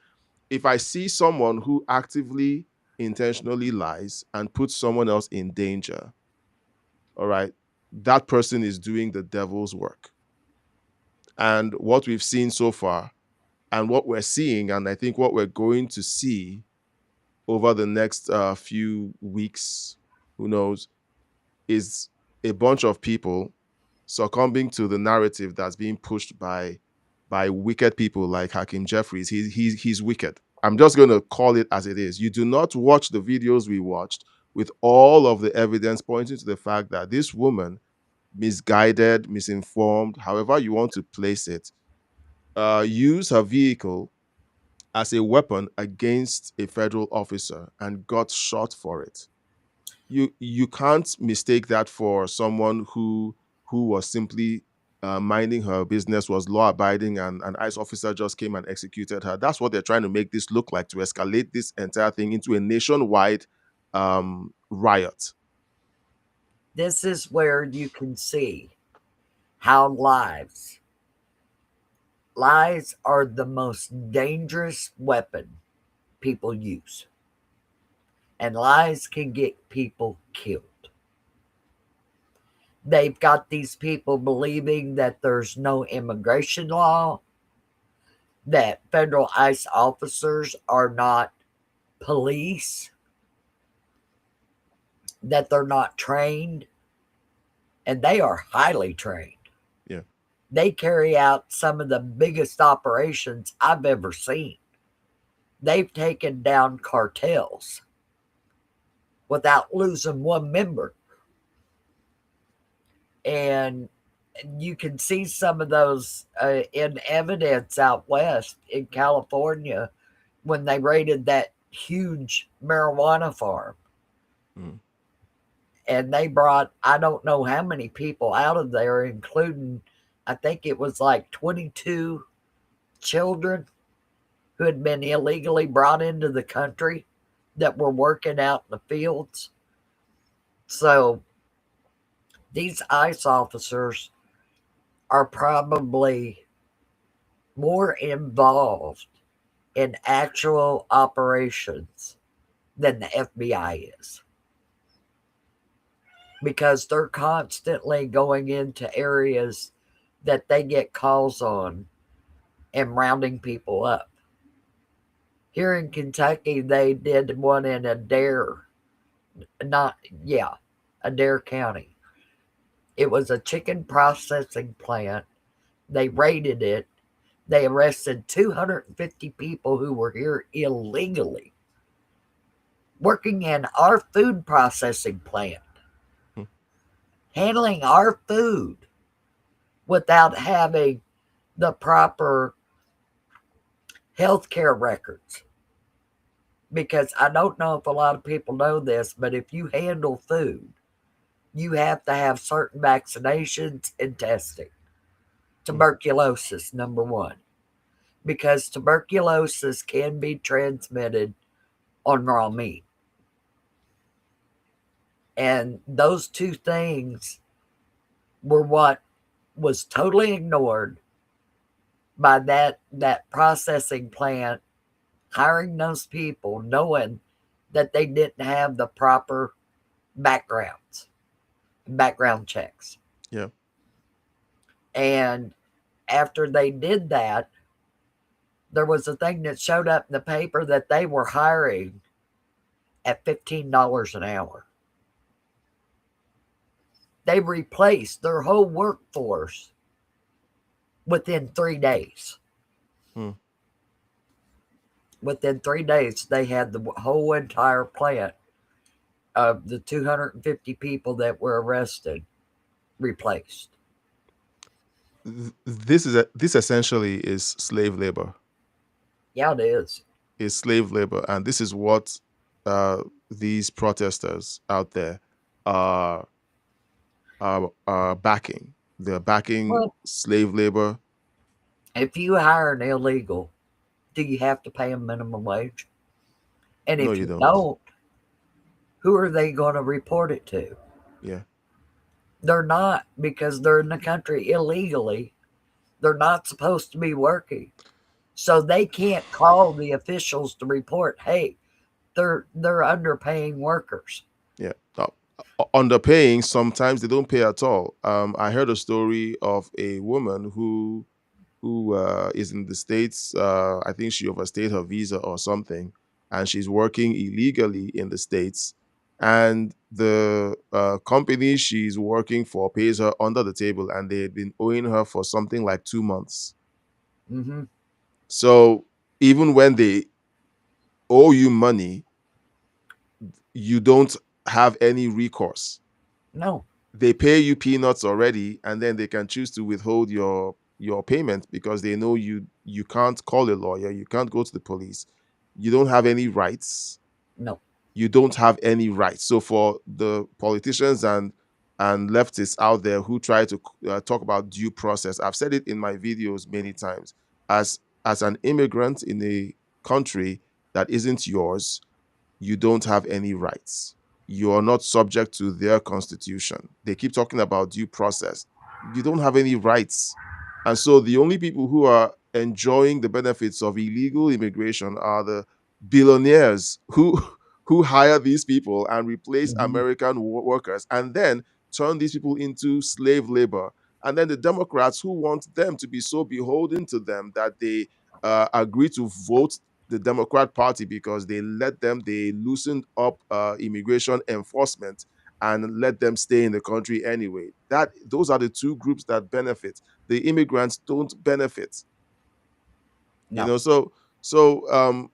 if I see someone who actively, intentionally lies and puts someone else in danger, all right, that person is doing the devil's work. And what we've seen so far, and what we're seeing, and I think what we're going to see over the next few weeks, who knows, is a bunch of people succumbing to the narrative that's being pushed by wicked people like Hakeem Jeffries. He's wicked. I'm just going to call it as it is. You do not watch the videos we watched with all of the evidence pointing to the fact that this woman, misguided, misinformed, however you want to place it, used her vehicle as a weapon against a federal officer and got shot for it. You can't mistake that for someone who was simply minding her business, was law-abiding, and an ICE officer just came and executed her. That's what they're trying to make this look like, to escalate this entire thing into a nationwide riot. This is where you can see how lies are the most dangerous weapon people use. And lies can get people killed. They've got these people believing that there's no immigration law, that federal ICE officers are not police, that they're not trained, and they are highly trained. Yeah. They carry out some of the biggest operations I've ever seen. They've taken down cartels without losing one member. And you can see some of those in evidence out west in California when they raided that huge marijuana farm. Mm. And they brought, I don't know how many people out of there, including, I think it was like 22 children who had been illegally brought into the country that were working out in the fields. So these ICE officers are probably more involved in actual operations than the FBI is, because they're constantly going into areas that they get calls on and rounding people up. Here in Kentucky, they did one in Adair, Adair County. It was a chicken processing plant. They raided it. They arrested 250 people who were here illegally, working in our food processing plant, handling our food without having the proper healthcare records. Because I don't know if a lot of people know this, but if you handle food, you have to have certain vaccinations and testing. Tuberculosis, number one, because tuberculosis can be transmitted on raw meat. And those two things were what was totally ignored by that processing plant, hiring those people, knowing that they didn't have the proper background checks. Yeah. And after they did that, there was a thing that showed up in the paper that they were hiring at $15 an hour. They replaced their whole workforce within 3 days. Within 3 days, they had the whole entire plant of the 250 people that were arrested replaced. This essentially is slave labor. Yeah, it is. Is slave labor, and this is what these protesters out there are backing. They're backing slave labor. If you hire an illegal, do you have to pay them minimum wage? And No, if you you don't. don't, who are they going to report it to? Yeah. They're not, because they're in the country illegally. They're not supposed to be working. So they can't call the officials to report, hey, they're underpaying workers. Yeah. Underpaying, sometimes they don't pay at all. I heard a story of a woman who is in the States. I think she overstayed her visa or something, and she's working illegally in the States. And the company she's working for pays her under the table, and they've been owing her for something like 2 months. Mm-hmm. So even when they owe you money, you don't have any recourse. No. They pay you peanuts already, and then they can choose to withhold your payment because they know you can't call a lawyer, you can't go to the police, you don't have any rights. No. You don't have any rights. So for the politicians and leftists out there who try to talk about due process, I've said it in my videos many times. As an immigrant in a country that isn't yours, you don't have any rights. You are not subject to their constitution. They keep talking about due process. You don't have any rights. And so the only people who are enjoying the benefits of illegal immigration are the billionaires who hire these people and replace American workers, and then turn these people into slave labor. And then the Democrats, who want them to be so beholden to them that they agree to vote the Democrat Party because they loosened up immigration enforcement and let them stay in the country anyway. Those are the two groups that benefit. The immigrants don't benefit. No. You know, so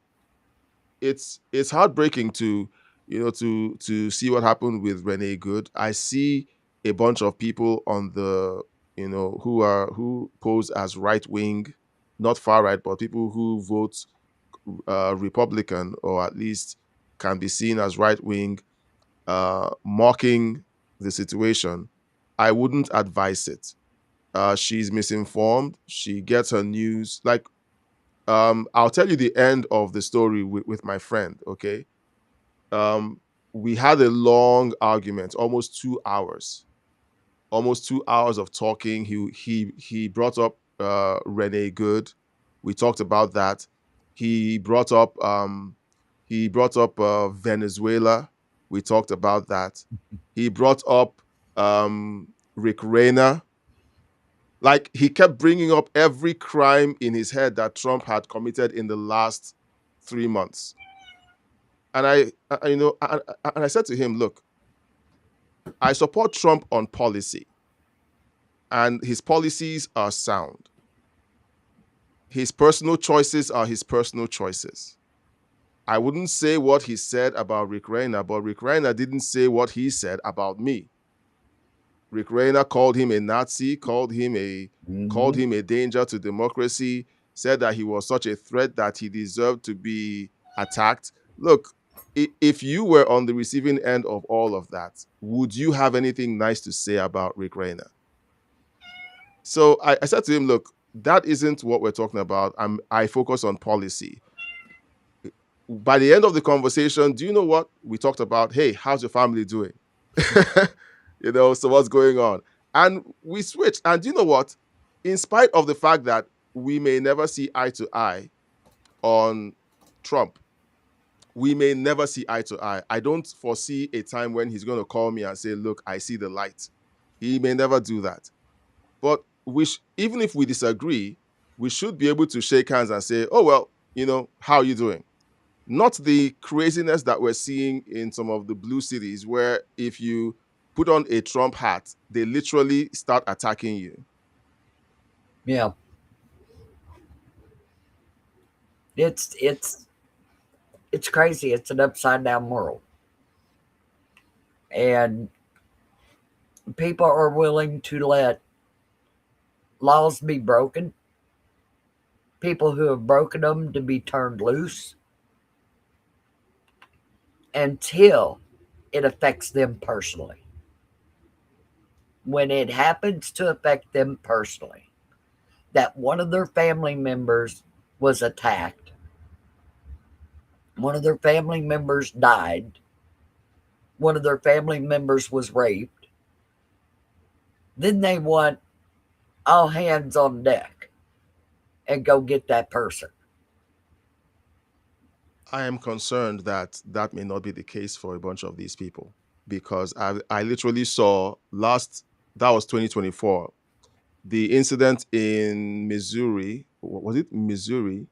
it's heartbreaking to to see what happened with Renee Good. I see a bunch of people on the who pose as right wing, not far right, but people who vote Republican, or at least can be seen as right wing, mocking the situation. I wouldn't advise it. She's misinformed. She gets her news like I'll tell you the end of the story with my friend. Okay, we had a long argument, almost 2 hours, of talking. He brought up Renee Good. We talked about that. He brought up Venezuela. We talked about that. He brought up Rick Rayner. Like, he kept bringing up every crime in his head that Trump had committed in the last 3 months. And I said to him, look, I support Trump on policy, and his policies are sound. His personal choices are his personal choices. I wouldn't say what he said about Rick Rayner, but Rick Rayner didn't say what he said about me. Rick Rayner called him a Nazi, called him a danger to democracy, said that he was such a threat that he deserved to be attacked. Look, if you were on the receiving end of all of that, would you have anything nice to say about Rick Rayner? So I said to him, look, that isn't what we're talking about. I focus on policy. By the end of the conversation, do you know what we talked about? Hey, how's your family doing? So what's going on? And we switched. And do you know what? In spite of the fact that we may never see eye to eye on Trump, we may never see eye to eye. I don't foresee a time when he's going to call me and say, look, I see the light. He may never do that. But even if we disagree, we should be able to shake hands and say, oh, well, how are you doing? Not the craziness that we're seeing in some of the blue cities, where if you put on a Trump hat, they literally start attacking you. Yeah. It's crazy. It's an upside down world. And people are willing to let laws be broken. People who have broken them to be turned loose until it affects them personally. When it happens to affect them personally, that one of their family members was attacked, one of their family members died, one of their family members was raped, then they want all hands on deck and go get that person. I am concerned that that may not be the case for a bunch of these people, because I literally saw that was 2024, the incident in Missouri. Was it Missouri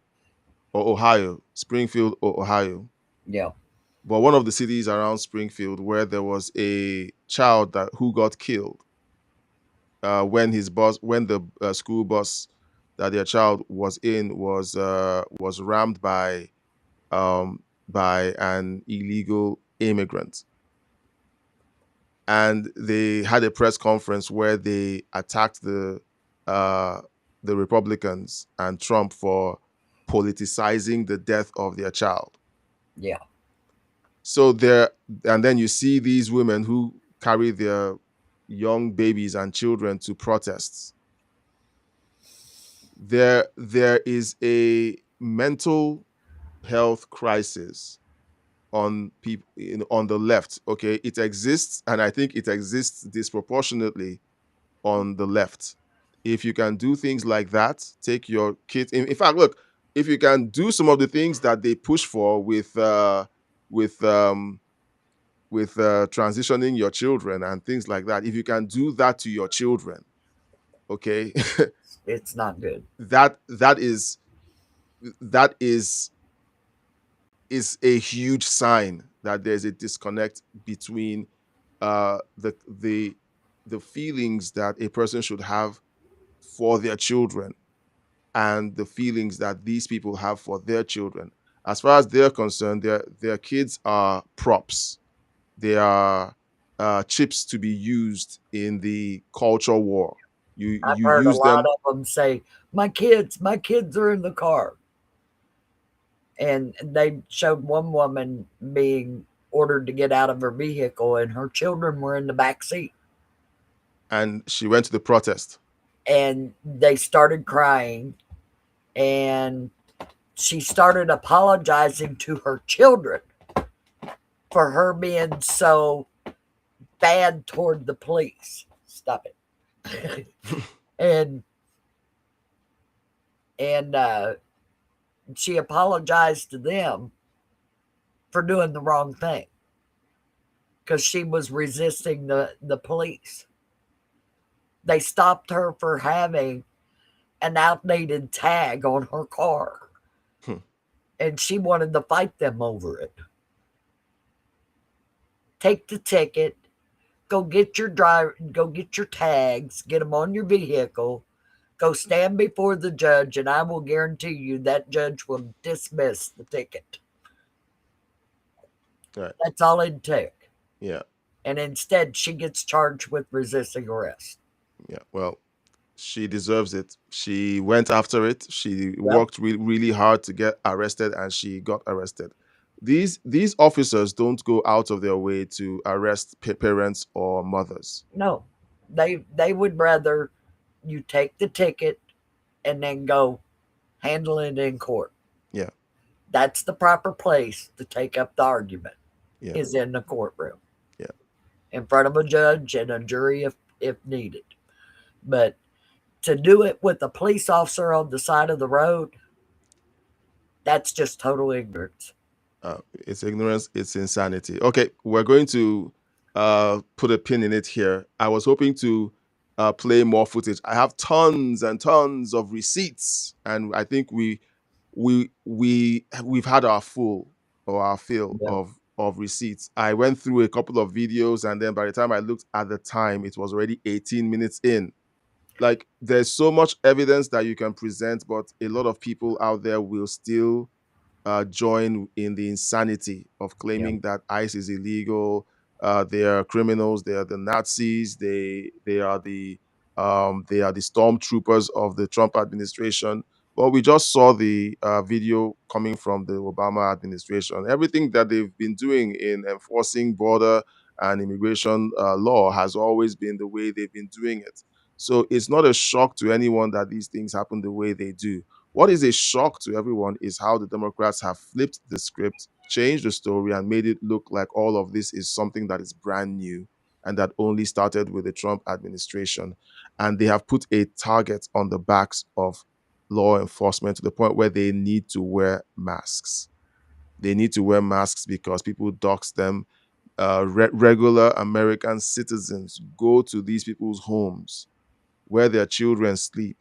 or Ohio? Springfield or Ohio? Yeah. But one of the cities around Springfield, where there was a child who got killed when the school bus that their child was in was rammed by an illegal immigrant. And they had a press conference where they attacked the Republicans and Trump for politicizing the death of their child. Yeah. So and then you see these women who carry their young babies and children to protests. There is a mental health crisis on people on the left. Okay, it exists, and I think it exists disproportionately on the left. If you can do things like that, take your kids. In fact, look, if you can do some of the things that they push for with transitioning your children and things like that, if you can do that to your children, okay, it's not good. That is a huge sign that there's a disconnect between the feelings that a person should have for their children and the feelings that these people have for their children. As far as they're concerned, their kids are props. They are chips to be used in the culture war. I've heard use a lot them. of them say, my kids are in the car. And they showed one woman being ordered to get out of her vehicle, and her children were in the back seat. And she went to the protest. And they started crying, and she started apologizing to her children for her being so bad toward the police. Stop it. and And she apologized to them for doing the wrong thing because she was resisting the police. They stopped her for having an outdated tag on her car. And she wanted to fight them over it. Take the ticket, go get your tags, get them on your vehicle, go stand before the judge, and I will guarantee you that judge will dismiss the ticket. Right. That's all it'd take. Yeah. And instead, she gets charged with resisting arrest. Yeah. Well, she deserves it. She went after it. She worked really hard to get arrested, and she got arrested. These officers don't go out of their way to arrest parents or mothers. No, they would rather you take the ticket and then go handle it in court. Yeah. That's the proper place to take up the argument. Yeah. Is in the courtroom. Yeah. In front of a judge and a jury if needed. But to do it with a police officer on the side of the road, that's just total ignorance. It's ignorance. It's insanity. Okay, we're going to put a pin in it here. I was hoping to play more footage. I have tons and tons of receipts, and I think we've had our full or our fill of receipts. I went through a couple of videos, and then by the time I looked at the time, it was already 18 minutes in. Like, there's so much evidence that you can present, but a lot of people out there will still join in the insanity of claiming that ICE is illegal. They are criminals. They are the Nazis. They are the stormtroopers of the Trump administration. Well, we just saw the video coming from the Obama administration. Everything that they've been doing in enforcing border and immigration law has always been the way they've been doing it. So it's not a shock to anyone that these things happen the way they do. What is a shock to everyone is how the Democrats have flipped the script, changed the story, and made it look like all of this is something that is brand new and that only started with the Trump administration. And they have put a target on the backs of law enforcement to the point where they need to wear masks. They need to wear masks because people dox them. Regular American citizens go to these people's homes where their children sleep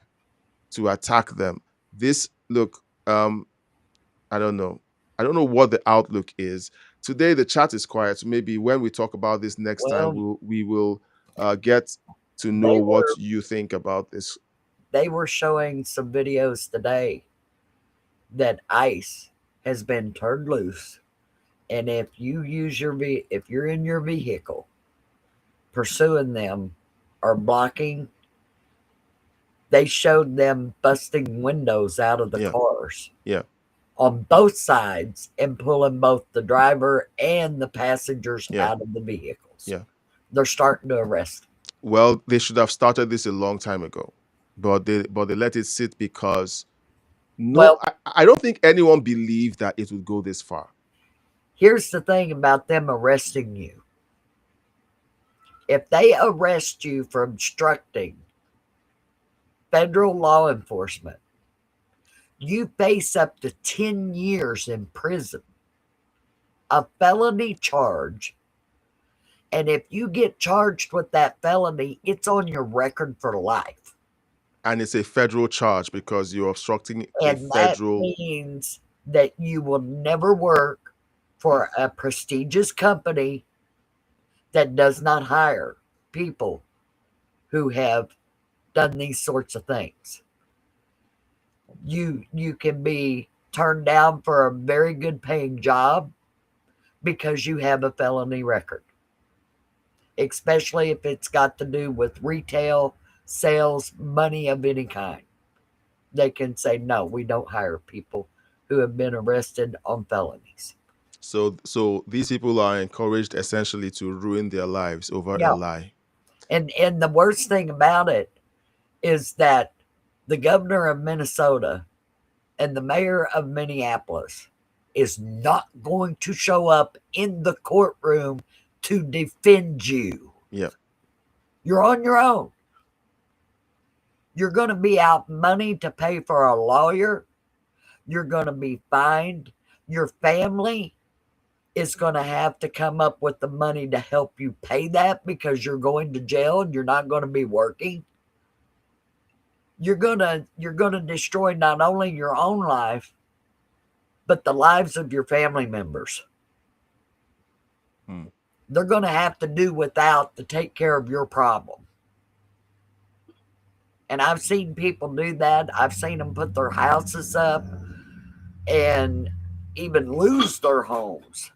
to attack them. I don't know what the outlook is today. The chat is quiet, so maybe when we talk about this next time, we will get to know what you think about this. They were showing some videos today that ICE has been turned loose, and if you're in your vehicle pursuing them or blocking, they showed them busting windows out of the cars. Yeah. On both sides and pulling both the driver and the passengers out of the vehicles. Yeah. They're starting to arrest. Well, they should have started this a long time ago, but they let it sit because I don't think anyone believed that it would go this far. Here's the thing about them arresting you. If they arrest you for obstructing federal law enforcement, you face up to 10 years in prison, a felony charge. And if you get charged with that felony, it's on your record for life. And it's a federal charge because you're obstructing a federal. That means that you will never work for a prestigious company that does not hire people who have done these sorts of things. You can be turned down for a very good paying job because you have a felony record, especially if it's got to do with retail, sales, money of any kind. They can say, no, we don't hire people who have been arrested on felonies. So these people are encouraged essentially to ruin their lives over a lie. And the worst thing about it is that the governor of Minnesota and the mayor of Minneapolis is not going to show up in the courtroom to defend you. Yeah. You're on your own. You're going to be out money to pay for a lawyer. You're going to be fined. Your family is going to have to come up with the money to help you pay that because you're going to jail and you're not going to be working. You're going to destroy not only your own life, but the lives of your family members. They're going to have to do without to take care of your problem. And I've seen people do that. I've seen them put their houses up and even lose their homes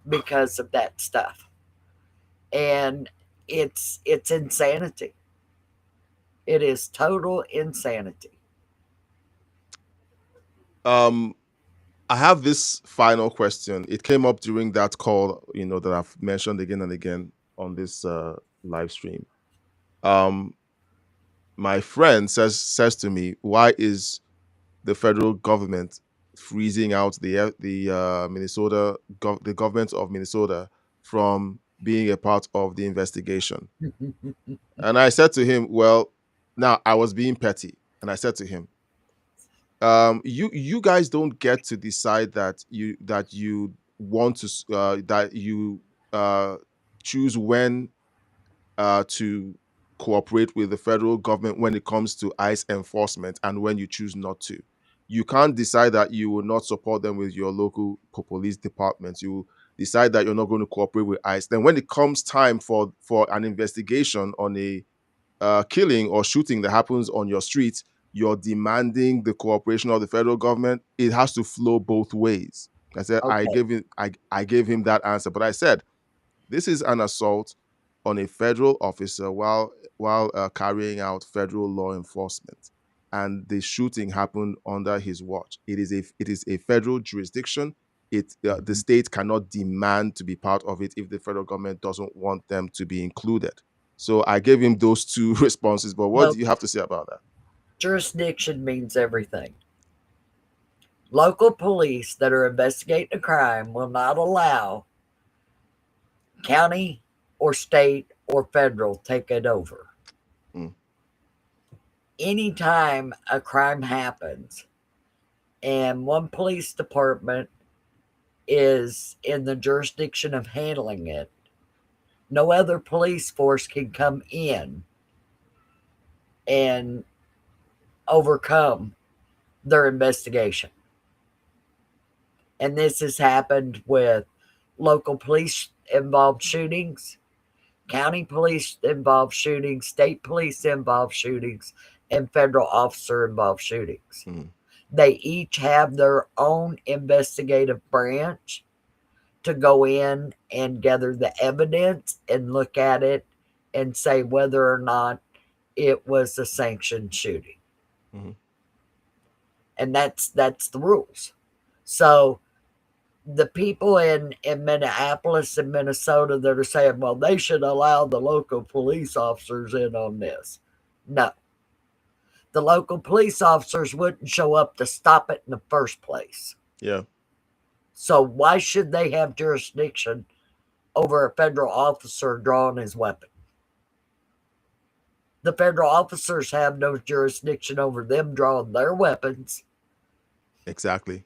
because of that stuff. And it's insanity. It is total insanity. I have this final question. It came up during that call, that I've mentioned again and again on this live stream. My friend says to me, "Why is the federal government freezing out the government of Minnesota from being a part of the investigation?" And I said to him, "Well, now I was being petty, and I said to him, you guys don't get to decide that you want to that you choose when to cooperate with the federal government when it comes to ICE enforcement and when you choose not to. You can't decide that you will not support them with your local police departments. You decide that you're not going to cooperate with ICE. Then when it comes time for an investigation on a killing or shooting that happens on your streets, you're demanding the cooperation of the federal government. It has to flow both ways." I said, Okay. I gave him that answer, but I said, this is an assault on a federal officer while carrying out federal law enforcement, and the shooting happened under his watch. It is a federal jurisdiction. The state cannot demand to be part of it if the federal government doesn't want them to be included. So I gave him those two responses. But what do you have to say about that? Jurisdiction means everything. Local police that are investigating a crime will not allow county or state or federal take it over. Anytime a crime happens and one police department is in the jurisdiction of handling it, no other police force can come in and overcome their investigation. And this has happened with local police involved shootings, county police involved shootings, state police involved shootings, and federal officer involved shootings. They each have their own investigative branch to go in and gather the evidence and look at it and say whether or not it was a sanctioned shooting. And that's the rules. So the people in Minneapolis and Minnesota that are saying, well, they should allow the local police officers in on this. No. The local police officers wouldn't show up to stop it in the first place. Yeah. So why should they have jurisdiction over a federal officer drawing his weapon? The federal officers have no jurisdiction over them drawing their weapons. Exactly.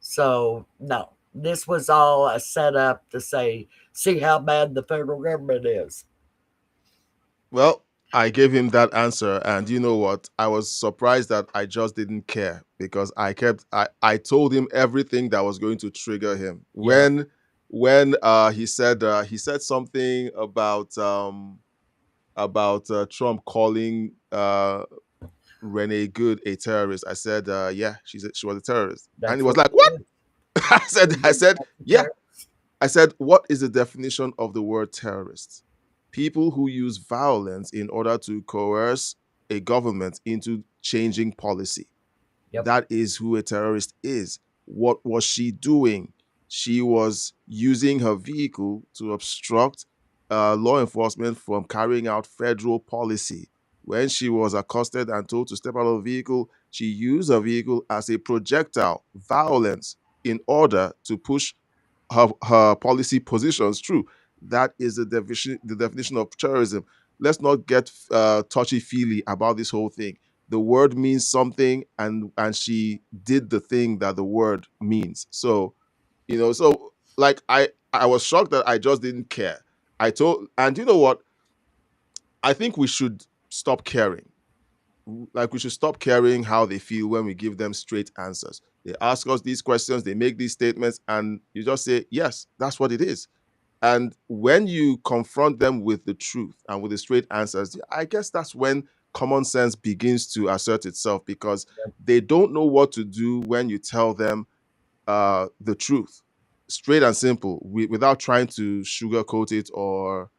So, no. This was all a setup to see how bad the federal government is. Well, I gave him that answer, and you know what? I was surprised that I just didn't care, because I told him everything that was going to trigger him. Yeah. When he said something about Trump calling Renée Good a terrorist. I said, yeah, she was a terrorist. That's and he was what like, what? I said, yeah. I said, what is the definition of the word terrorist? People who use violence in order to coerce a government into changing policy. Yep. That is who a terrorist is. What was she doing? She was using her vehicle to obstruct law enforcement from carrying out federal policy. When she was accosted and told to step out of the vehicle, she used her vehicle as a projectile, violence, in order to push her policy positions through. That is the definition of terrorism. get touchy-feely about this whole thing. The word means something, and she did the thing that the word means. So, so like I was shocked that I just didn't care. And you know what? I think we should stop caring. Like, we should stop caring how they feel when we give them straight answers. They ask us these questions, they make these statements, and you just say, yes, that's what it is. And when you confront them with the truth and with the straight answers, I guess that's when common sense begins to assert itself, because they don't know what to do when you tell them the truth, straight and simple, without trying to sugarcoat it or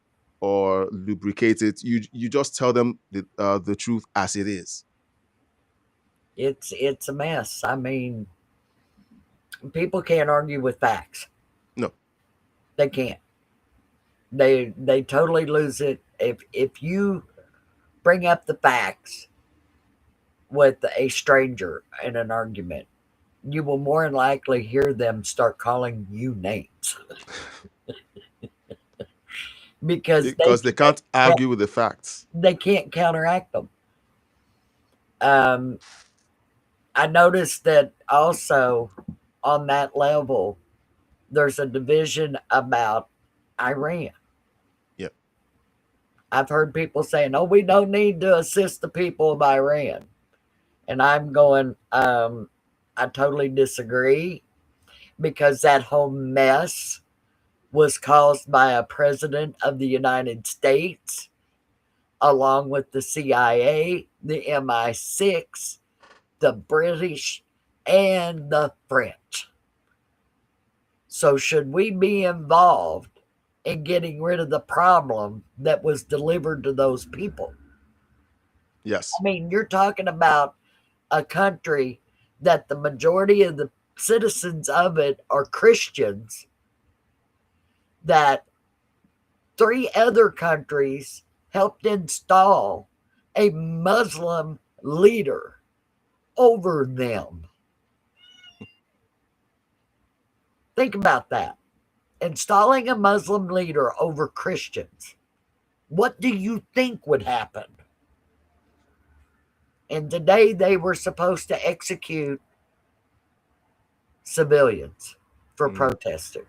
lubricate it. You just tell them the truth as it is. It's a mess. I mean, people can't argue with facts. No, they can't. They totally lose it if you bring up the facts with a stranger in an argument. You will more than likely hear them start calling you names. because they can't argue with the facts. They can't counteract them. I noticed that also on that level, there's a division about Iran. Yep. I've heard people saying, "Oh, we don't need to assist the people of Iran," and I'm going, I totally disagree, because that whole mess was caused by a president of the United States, along with the CIA, the MI6, the British, and the French. So should we be involved in getting rid of the problem that was delivered to those people? Yes. I mean, you're talking about a country that the majority of the citizens of it are Christians, that 3 other countries helped install a Muslim leader over them. Think about that. Installing a Muslim leader over Christians. What do you think would happen? And today they were supposed to execute civilians for protesting.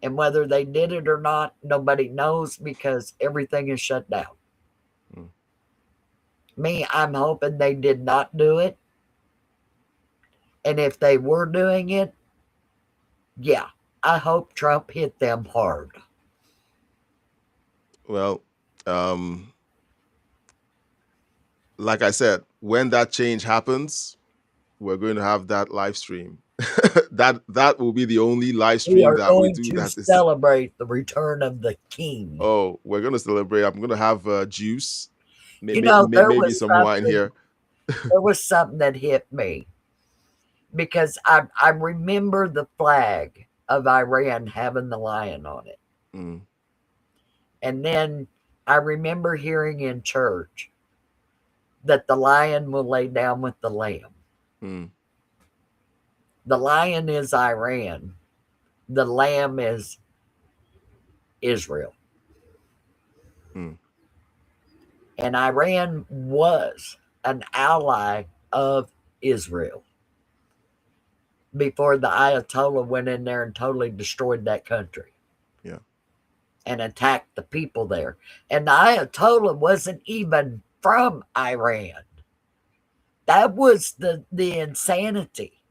And whether they did it or not, nobody knows, because everything is shut down. Me, I'm hoping they did not do it. And if they were doing it, yeah, I hope Trump hit them hard. Well, like I said, when that change happens, we're going to have that live stream. that will be the only live stream we are that going we do. to That is, celebrate the return of the king. oh, we're going to celebrate. I'm going to have juice, There maybe was some wine here. There was something that hit me, because I remember the flag of Iran having the lion on it. And then I remember hearing in church that the lion will lay down with the lamb. The lion is Iran. The lamb is Israel. And Iran was an ally of Israel before the Ayatollah went in there and totally destroyed that country. Yeah. And attacked the people there. And the Ayatollah wasn't even from Iran. That was the insanity.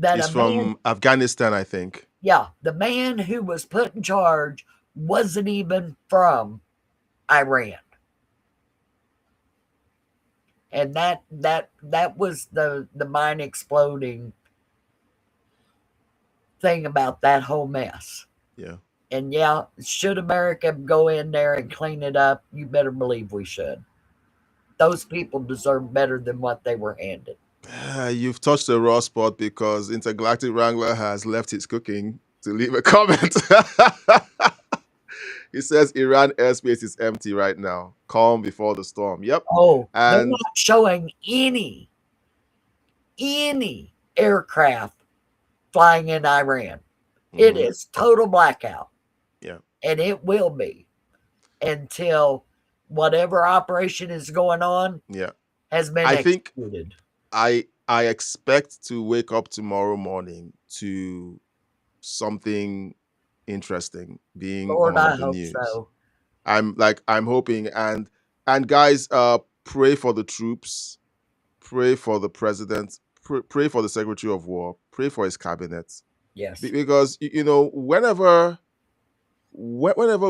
He's from Afghanistan, I think. Yeah, the man who was put in charge wasn't even from Iran. And that was the mind exploding thing about that whole mess. Yeah. And yeah, should America go in there and clean it up? You better believe we should. Those people deserve better than what they were handed. You've touched a raw spot, because Intergalactic Wrangler has left his cooking to leave a comment. He says Iran airspace is empty right now. Calm before the storm. Yep. Oh, and they're not showing any aircraft flying in Iran. It is total blackout. Yeah. and it will be until whatever operation is going on has been executed. I expect to wake up tomorrow morning to something interesting being Lord, on I the hope news. so. I'm hoping, and guys, pray for the troops, pray for the president, pray for the Secretary of War, pray for his cabinet. Yes. Because whenever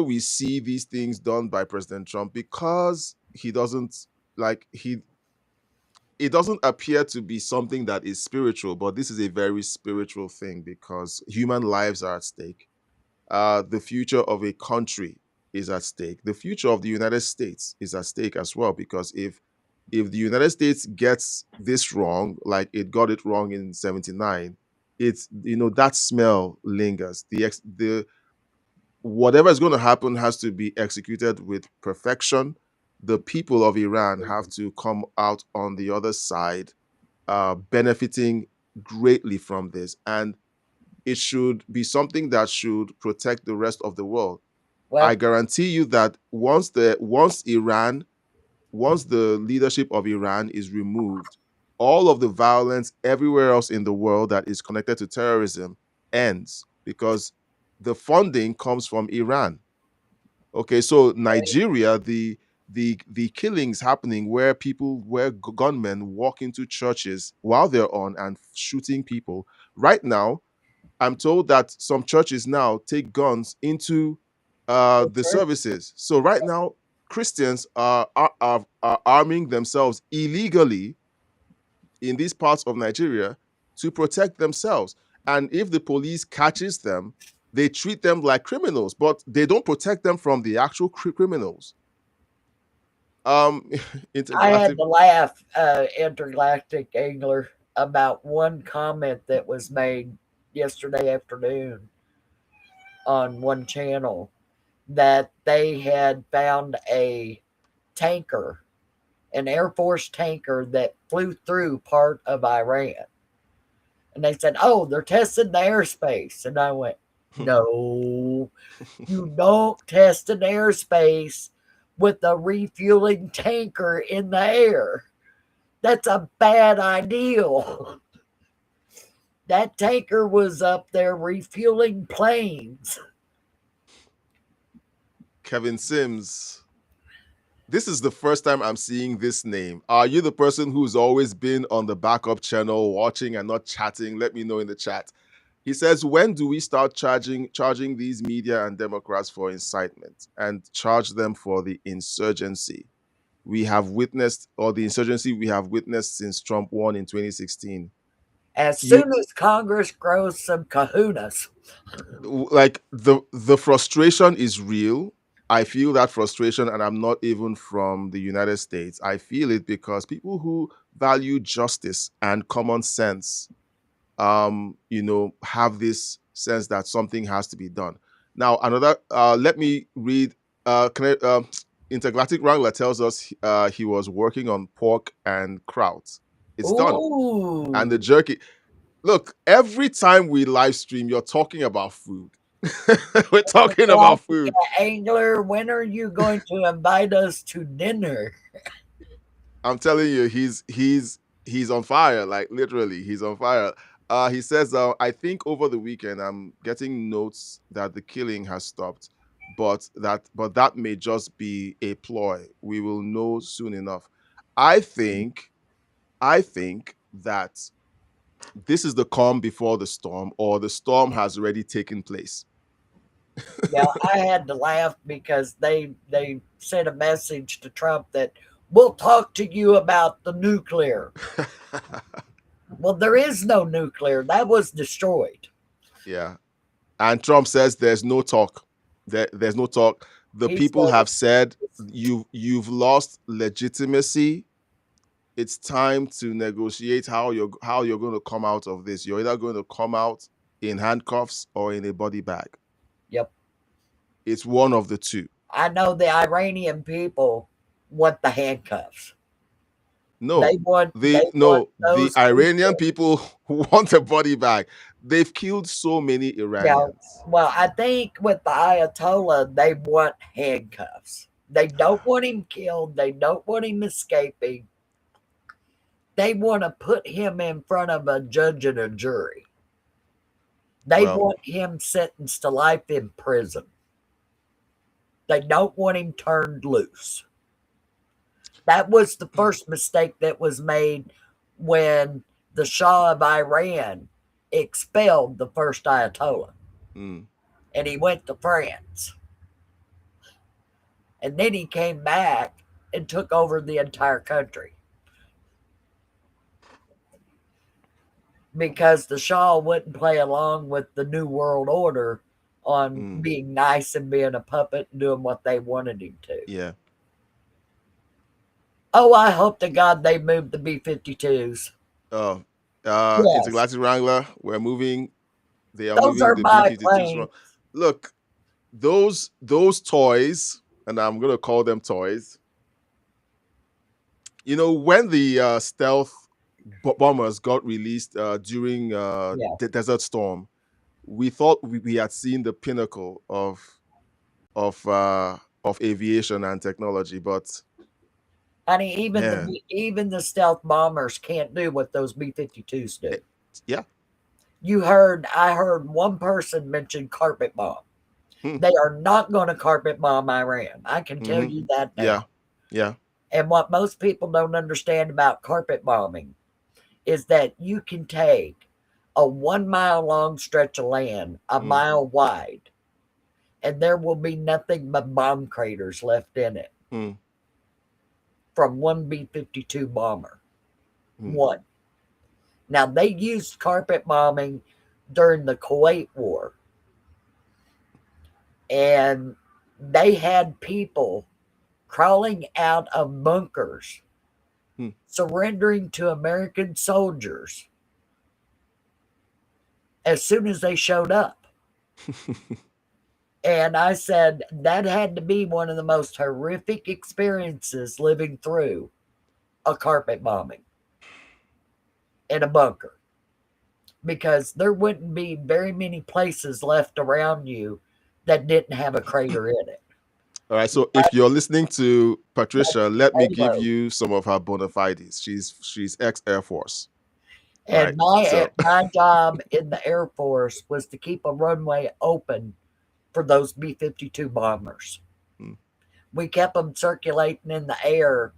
we see these things done by President Trump, because he doesn't it doesn't appear to be something that is spiritual, but this is a very spiritual thing because human lives are at stake. The future of a country is at stake. The future of the United States is at stake as well, because if the United States gets this wrong, like it got it wrong in '79, it's that smell lingers. The whatever is going to happen has to be executed with perfection. The people of Iran have to come out on the other side, benefiting greatly from this, and it should be something that should protect the rest of the world. Well, I guarantee you that once the leadership of Iran is removed, all of the violence everywhere else in the world that is connected to terrorism ends, because the funding comes from Iran. Okay, so Nigeria, the killings happening where gunmen walk into churches while they're on and shooting people. Right now, I'm told that some churches now take guns into the services. So right now, Christians are arming themselves illegally in these parts of Nigeria to protect themselves. And if the police catches them, they treat them like criminals, but they don't protect them from the actual criminals. I had to laugh, Intergalactic Angler, about one comment that was made yesterday afternoon on one channel, that they had found a tanker, an Air Force tanker that flew through part of Iran. And they said, oh, they're testing the airspace. And I went, no, you don't test an airspace with a refueling tanker in the air. That's a bad idea. That tanker was up there refueling planes. Kevin Sims, this is the first time I'm seeing this name. Are you the person who's always been on the backup channel watching and not chatting? Let me know in the chat. He says, when do we start charging these media and Democrats for incitement and charge them for the insurgency we have witnessed, or the insurgency we have witnessed since Trump won in 2016? As soon as Congress grows some kahunas. Like, the frustration is real. I feel that frustration, and I'm not even from the United States. I feel it because people who value justice and common sense, have this sense that something has to be done. Now, another, let me read, Intergalactic Wrangler tells us he was working on pork and kraut. It's done. And the jerky. Look, every time we live stream, you're talking about food. We're talking about food. Angler, when are you going to invite us to dinner? I'm telling you, he's on fire. Like, literally, he's on fire. He says, I think over the weekend I'm getting notes that the killing has stopped, but that may just be a ploy. We will know soon enough. I think that this is the calm before the storm, or the storm has already taken place. Yeah, I had to laugh because they sent a message to Trump that we'll talk to you about the nuclear. Well, there is no nuclear. That was destroyed. Yeah. And Trump says there's no talk. There's no talk. The people have said you've lost legitimacy. It's time to negotiate how you're going to come out of this. You're either going to come out in handcuffs or in a body bag. Yep. It's one of the two. I know the Iranian people want the handcuffs. No, They want the those Iranian people. people want a body bag. They've killed so many Yeah. Iranians. Well, I think with the Ayatollah, they want handcuffs. They don't want him killed. They don't want him escaping. They want to put him in front of a judge and a jury. They Well, want him sentenced to life in prison. They don't want him turned loose. That was the first mistake that was made when the Shah of Iran expelled the first Ayatollah. mm, And he went to France. And then he came back and took over the entire country. Because the Shah wouldn't play along with the New World Order on being nice and being a puppet and doing what they wanted him to. yeah. Oh, I hope to God they moved the B-52s. Oh, Yes. Intergalactic Wrangler, we're moving. They are Those moving are the my B-52s from. planes. Look, those toys, and I'm gonna call them toys. You know, when the stealth bombers got released during Yeah. the Desert Storm, we thought we had seen the pinnacle of aviation and technology, but Honey, man, even the stealth bombers can't do what those B-52s do. yeah. I heard one person mention carpet bomb. They are not going to carpet bomb Iran. I can tell you that now. Yeah, yeah. And what most people don't understand about carpet bombing is that you can take a 1 mile long stretch of land, a mile wide, and there will be nothing but bomb craters left in it from one B-52 bomber. One. Now, they used carpet bombing during the Kuwait War, and they had people crawling out of bunkers, surrendering to American soldiers as soon as they showed up. And I said that had to be one of the most horrific experiences living through a carpet bombing in a bunker, because there wouldn't be very many places left around you that didn't have a crater in it. All right. So if you're listening to Patricia, let me give you some of her bona fides. She's ex-Air Force. And right? my job in the Air Force was to keep a runway open for those B-52 bombers. We kept them circulating in the air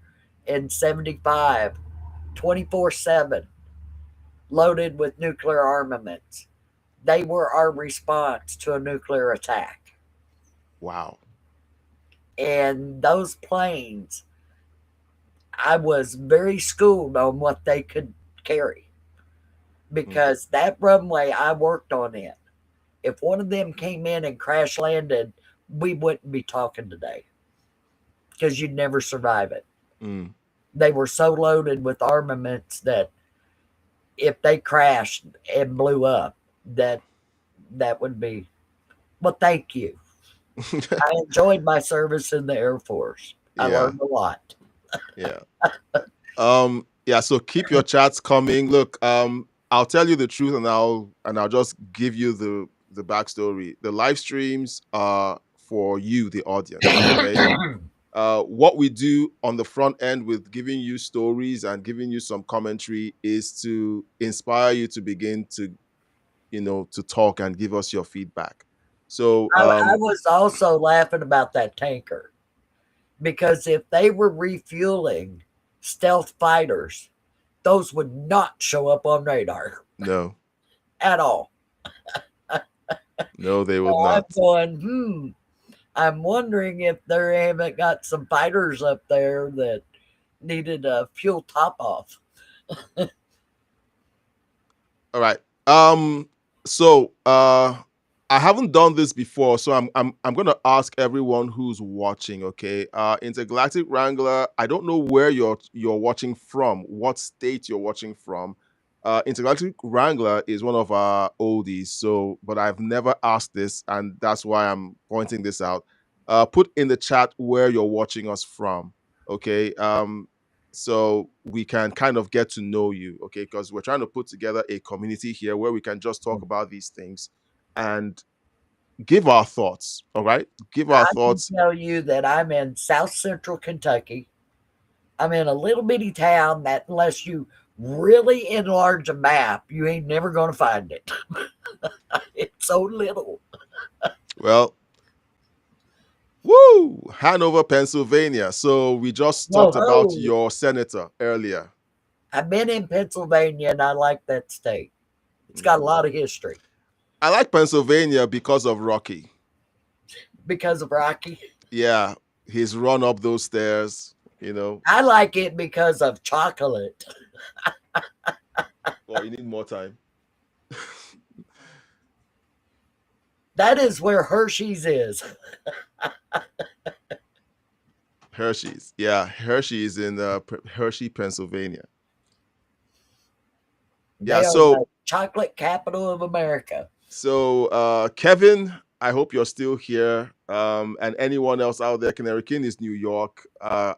in 75, 24/7, loaded with nuclear armaments. They were our response to a nuclear attack. Wow. And those planes, I was very schooled on what they could carry, because that runway I worked on it, if one of them came in and crash landed, we wouldn't be talking today, because you'd never survive it. They were so loaded with armaments that if they crashed and blew up, that would be. Well, thank you. I enjoyed my service in the Air Force. I learned a lot. Yeah. Yeah, so keep your chats coming. Look, I'll tell you the truth, and I'll just give you the backstory. The live streams are for you, the audience. Okay. What we do on the front end with giving you stories and giving you some commentary is to inspire you to begin to, to talk and give us your feedback. So I was also laughing about that tanker, because if they were refueling stealth fighters, those would not show up on radar. No. At all. No, they would not. I'm going, I'm wondering if they haven't got some fighters up there that needed a fuel top off. All right. So I haven't done this before, so I'm gonna ask everyone who's watching, okay? Intergalactic Wrangler, I don't know where you're watching from, what state you're watching from. Intergalactic Wrangler is one of our oldies, but I've never asked this, and that's why I'm pointing this out. Put in the chat where you're watching us from, okay? so we can kind of get to know you, okay? Because we're trying to put together a community here where we can just talk about these things and give our thoughts, all right? Give our I can thoughts. tell you that I'm in South Central Kentucky. I'm in a little bitty town that, unless you really enlarge a map, you ain't never going to find it. It's so little. Well, woo, Hanover, Pennsylvania. So we just Whoa, talked about ho. your senator earlier. I've been in Pennsylvania and I like that state. It's got a lot of history. I like Pennsylvania because of Rocky. Because of Rocky? Yeah, he's run up those stairs, you know. I like it because of chocolate. Well, you need more time. That is where Hershey's is. Hershey's. Yeah, Hershey is in Hershey, Pennsylvania. They are the chocolate capital of America. So, Kevin, I hope you're still here. And anyone else out there, Canary King is New York. I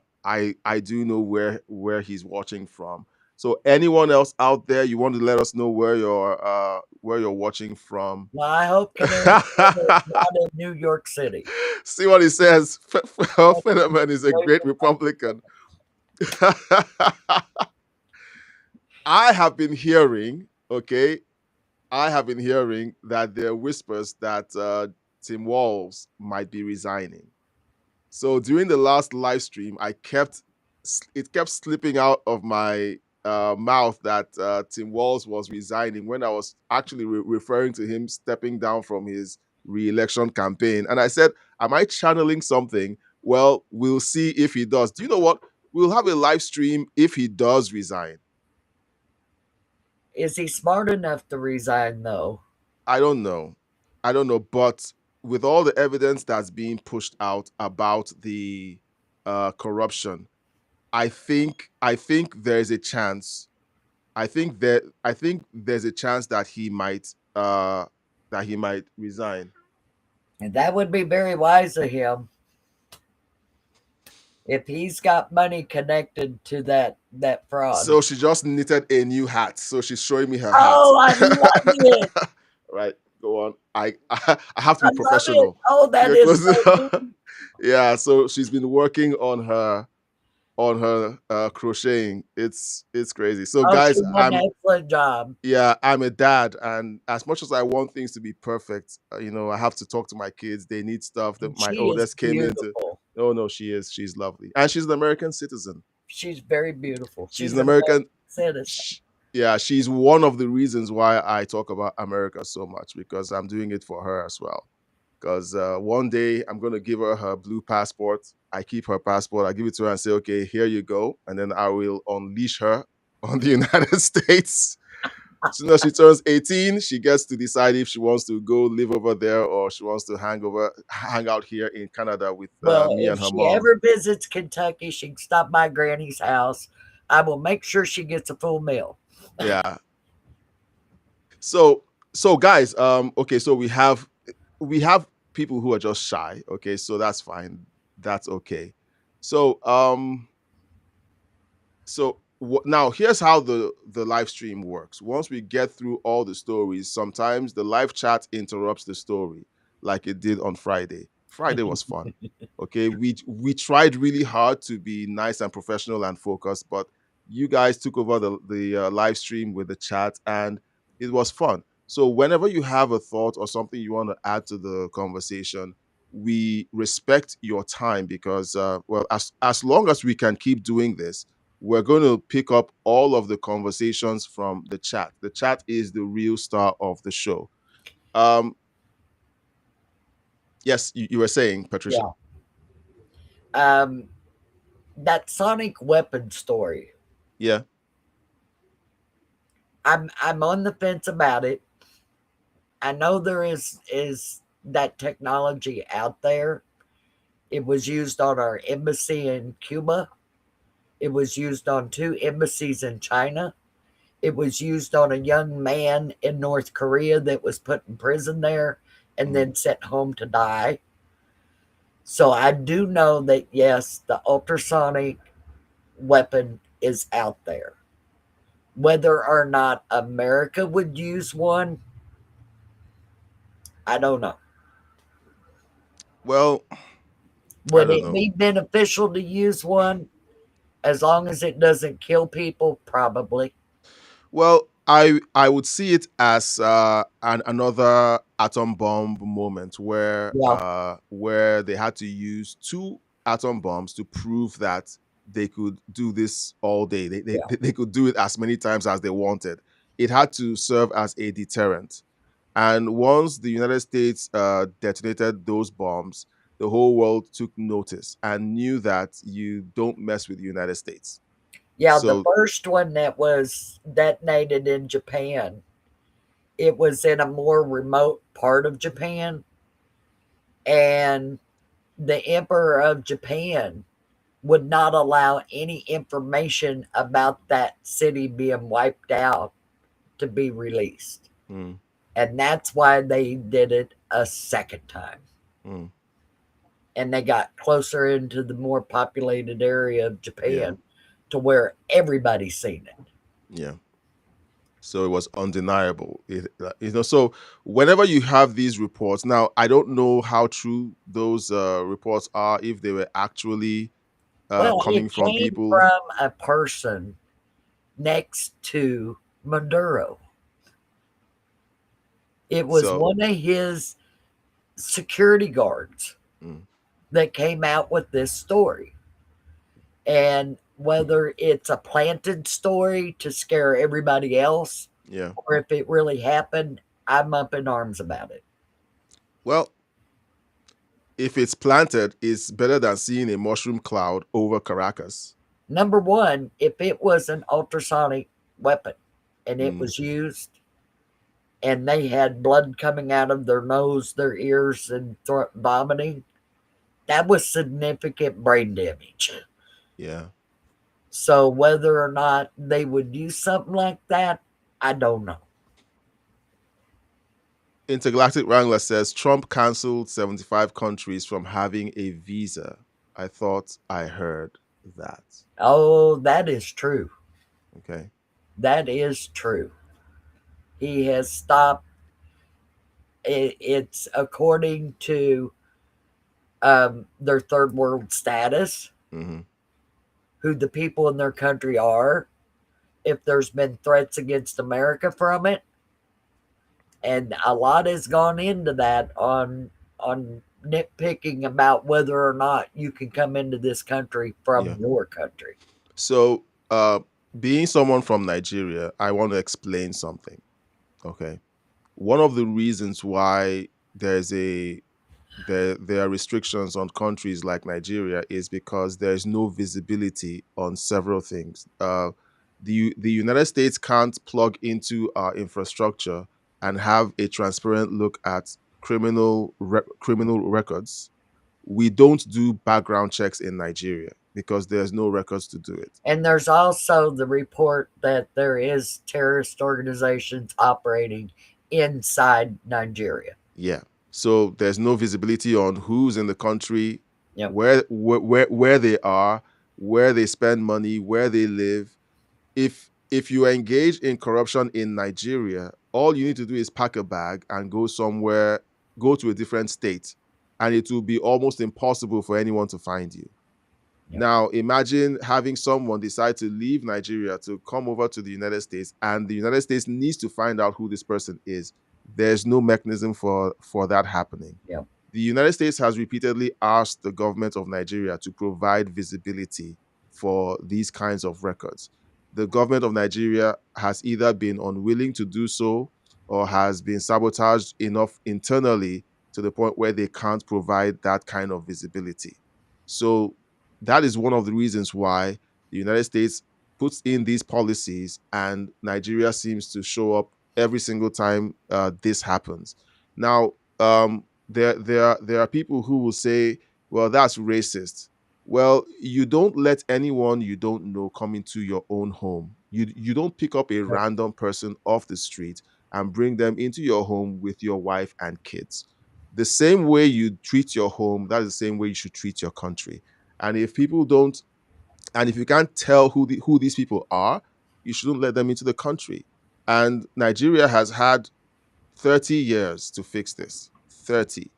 do know where he's watching from. So, anyone else out there, you want to let us know where you're watching from? Well, I hope Canary King is not in New York City. See what he says. Fetterman is a great Republican. I have been hearing, okay, that there are whispers that Tim Walz might be resigning. So during the last live stream, it kept slipping out of my mouth that Tim Walz was resigning when I was actually referring to him stepping down from his re-election campaign. And I said, am I channeling something? Well, we'll see if he does. Do you know what? We'll have a live stream if he does resign. Is he smart enough to resign, though? I don't know. But with all the evidence that's being pushed out about the corruption, I think there's a chance. I think there's a chance that he might resign. And that would be very wise of him. If he's got money connected to that fraud. So she just knitted a new hat. So she's showing me her hat. Oh, I love it. Right, go on. I have to be professional. Oh, that is so good. Yeah, so she's been working on her crocheting. It's crazy. So guys, an excellent job. Yeah, I'm a dad, and as much as I want things to be perfect, I have to talk to my kids. They need stuff that my oldest came into. No, she's lovely, and she's an American citizen. She's very beautiful. She's an American citizen. Yeah, she's one of the reasons why I talk about America so much, because I'm doing it for her as well. Because one day I'm going to give her blue passport. I keep her passport. I give it to her and say, okay, here you go. And then I will unleash her on the United States. As soon as she turns 18, she gets to decide if she wants to go live over there or she wants to hang out here in Canada with me and her mom. If she ever visits Kentucky, she can stop by Granny's house. I will make sure she gets a full meal. Yeah. So guys, okay, so we have people who are just shy. Okay, so that's fine. That's okay. So now here's how the live stream works. Once we get through all the stories, sometimes the live chat interrupts the story, like it did on Friday. Friday was fun. Okay, we tried really hard to be nice and professional and focused, but you guys took over the live stream with the chat, and it was fun. So whenever you have a thought or something you want to add to the conversation, we respect your time because, as long as we can keep doing this, we're going to pick up all of the conversations from the chat. The chat is the real star of the show. Yes, you were saying, Patricia. Yeah. That sonic weapon story. Yeah. I'm on the fence about it. I know there is that technology out there. It was used on our embassy in Cuba. It was used on 2 embassies in China. It was used on a young man in North Korea that was put in prison there and then sent home to die. So I do know that, yes, the ultrasonic weapon is out there. Whether or not America would use one, I don't know. Well, I Would don't it know. be beneficial to use one as long as it doesn't kill people? Probably. Well, I would see it as another atom bomb moment Yeah. where they had to use two atom bombs to prove that they could do this all day. Yeah. They could do it as many times as they wanted. It had to serve as a deterrent. And once the United States detonated those bombs, the whole world took notice and knew that you don't mess with the United States. Yeah, the So, first one that was detonated in Japan, it was in a more remote part of Japan, and the Emperor of Japan would not allow any information about that city being wiped out to be released. mm, And that's why they did it a second time. mm, And they got closer into the more populated area of yeah. Japan to where everybody's seen it. Yeah. So it was undeniable. So whenever you have these reports, now I don't know how true those reports are, if they were actually Well, coming it from came people. from a person next to Maduro. It was So, one of his security guards mm, that came out with this story. And whether it's a planted story to scare everybody else yeah. or if it really happened, I'm up in arms about it. Well, if it's planted, it's better than seeing a mushroom cloud over Caracas. Number one, if it was an ultrasonic weapon and it Mm, was used and they had blood coming out of their nose, their ears, and vomiting, that was significant brain damage. yeah. So whether or not they would use something like that, I don't know. Intergalactic Wrangler says Trump canceled 75 countries from having a visa. I thought I heard that. Oh, that is true. Okay. That is true. He has stopped. It's according to their third world status, Mm-hmm. who the people in their country are, if there's been threats against America from it. And a lot has gone into that on nitpicking about whether or not you can come into this country from Yeah. your country. So, being someone from Nigeria, I want to explain something. Okay. One of the reasons why there are restrictions on countries like Nigeria is because there is no visibility on several things. The United States can't plug into our infrastructure and have a transparent look at criminal records. We don't do background checks in Nigeria because there's no records to do it. And there's also the report that there is terrorist organizations operating inside Nigeria. Yeah. So there's no visibility on who's in the country, Yep. where they are, where they spend money, where they live. If you engage in corruption in Nigeria, all you need to do is pack a bag and go somewhere, go to a different state, and it will be almost impossible for anyone to find you. Yep. Now, imagine having someone decide to leave Nigeria to come over to the United States, and the United States needs to find out who this person is. There's no mechanism for that happening. Yep. The United States has repeatedly asked the government of Nigeria to provide visibility for these kinds of records. The government of Nigeria has either been unwilling to do so or has been sabotaged enough internally to the point where they can't provide that kind of visibility. So that is one of the reasons why the United States puts in these policies and Nigeria seems to show up every single time this happens. Now, there are people who will say, well, that's racist. Well, you don't let anyone you don't know come into your own home. You don't pick up a random person off the street and bring them into your home with your wife and kids. The same way you treat your home, that is the same way you should treat your country. And if people don't And if you can't tell who these people are, you shouldn't let them into the country. And Nigeria has had 30 years to fix this. 30.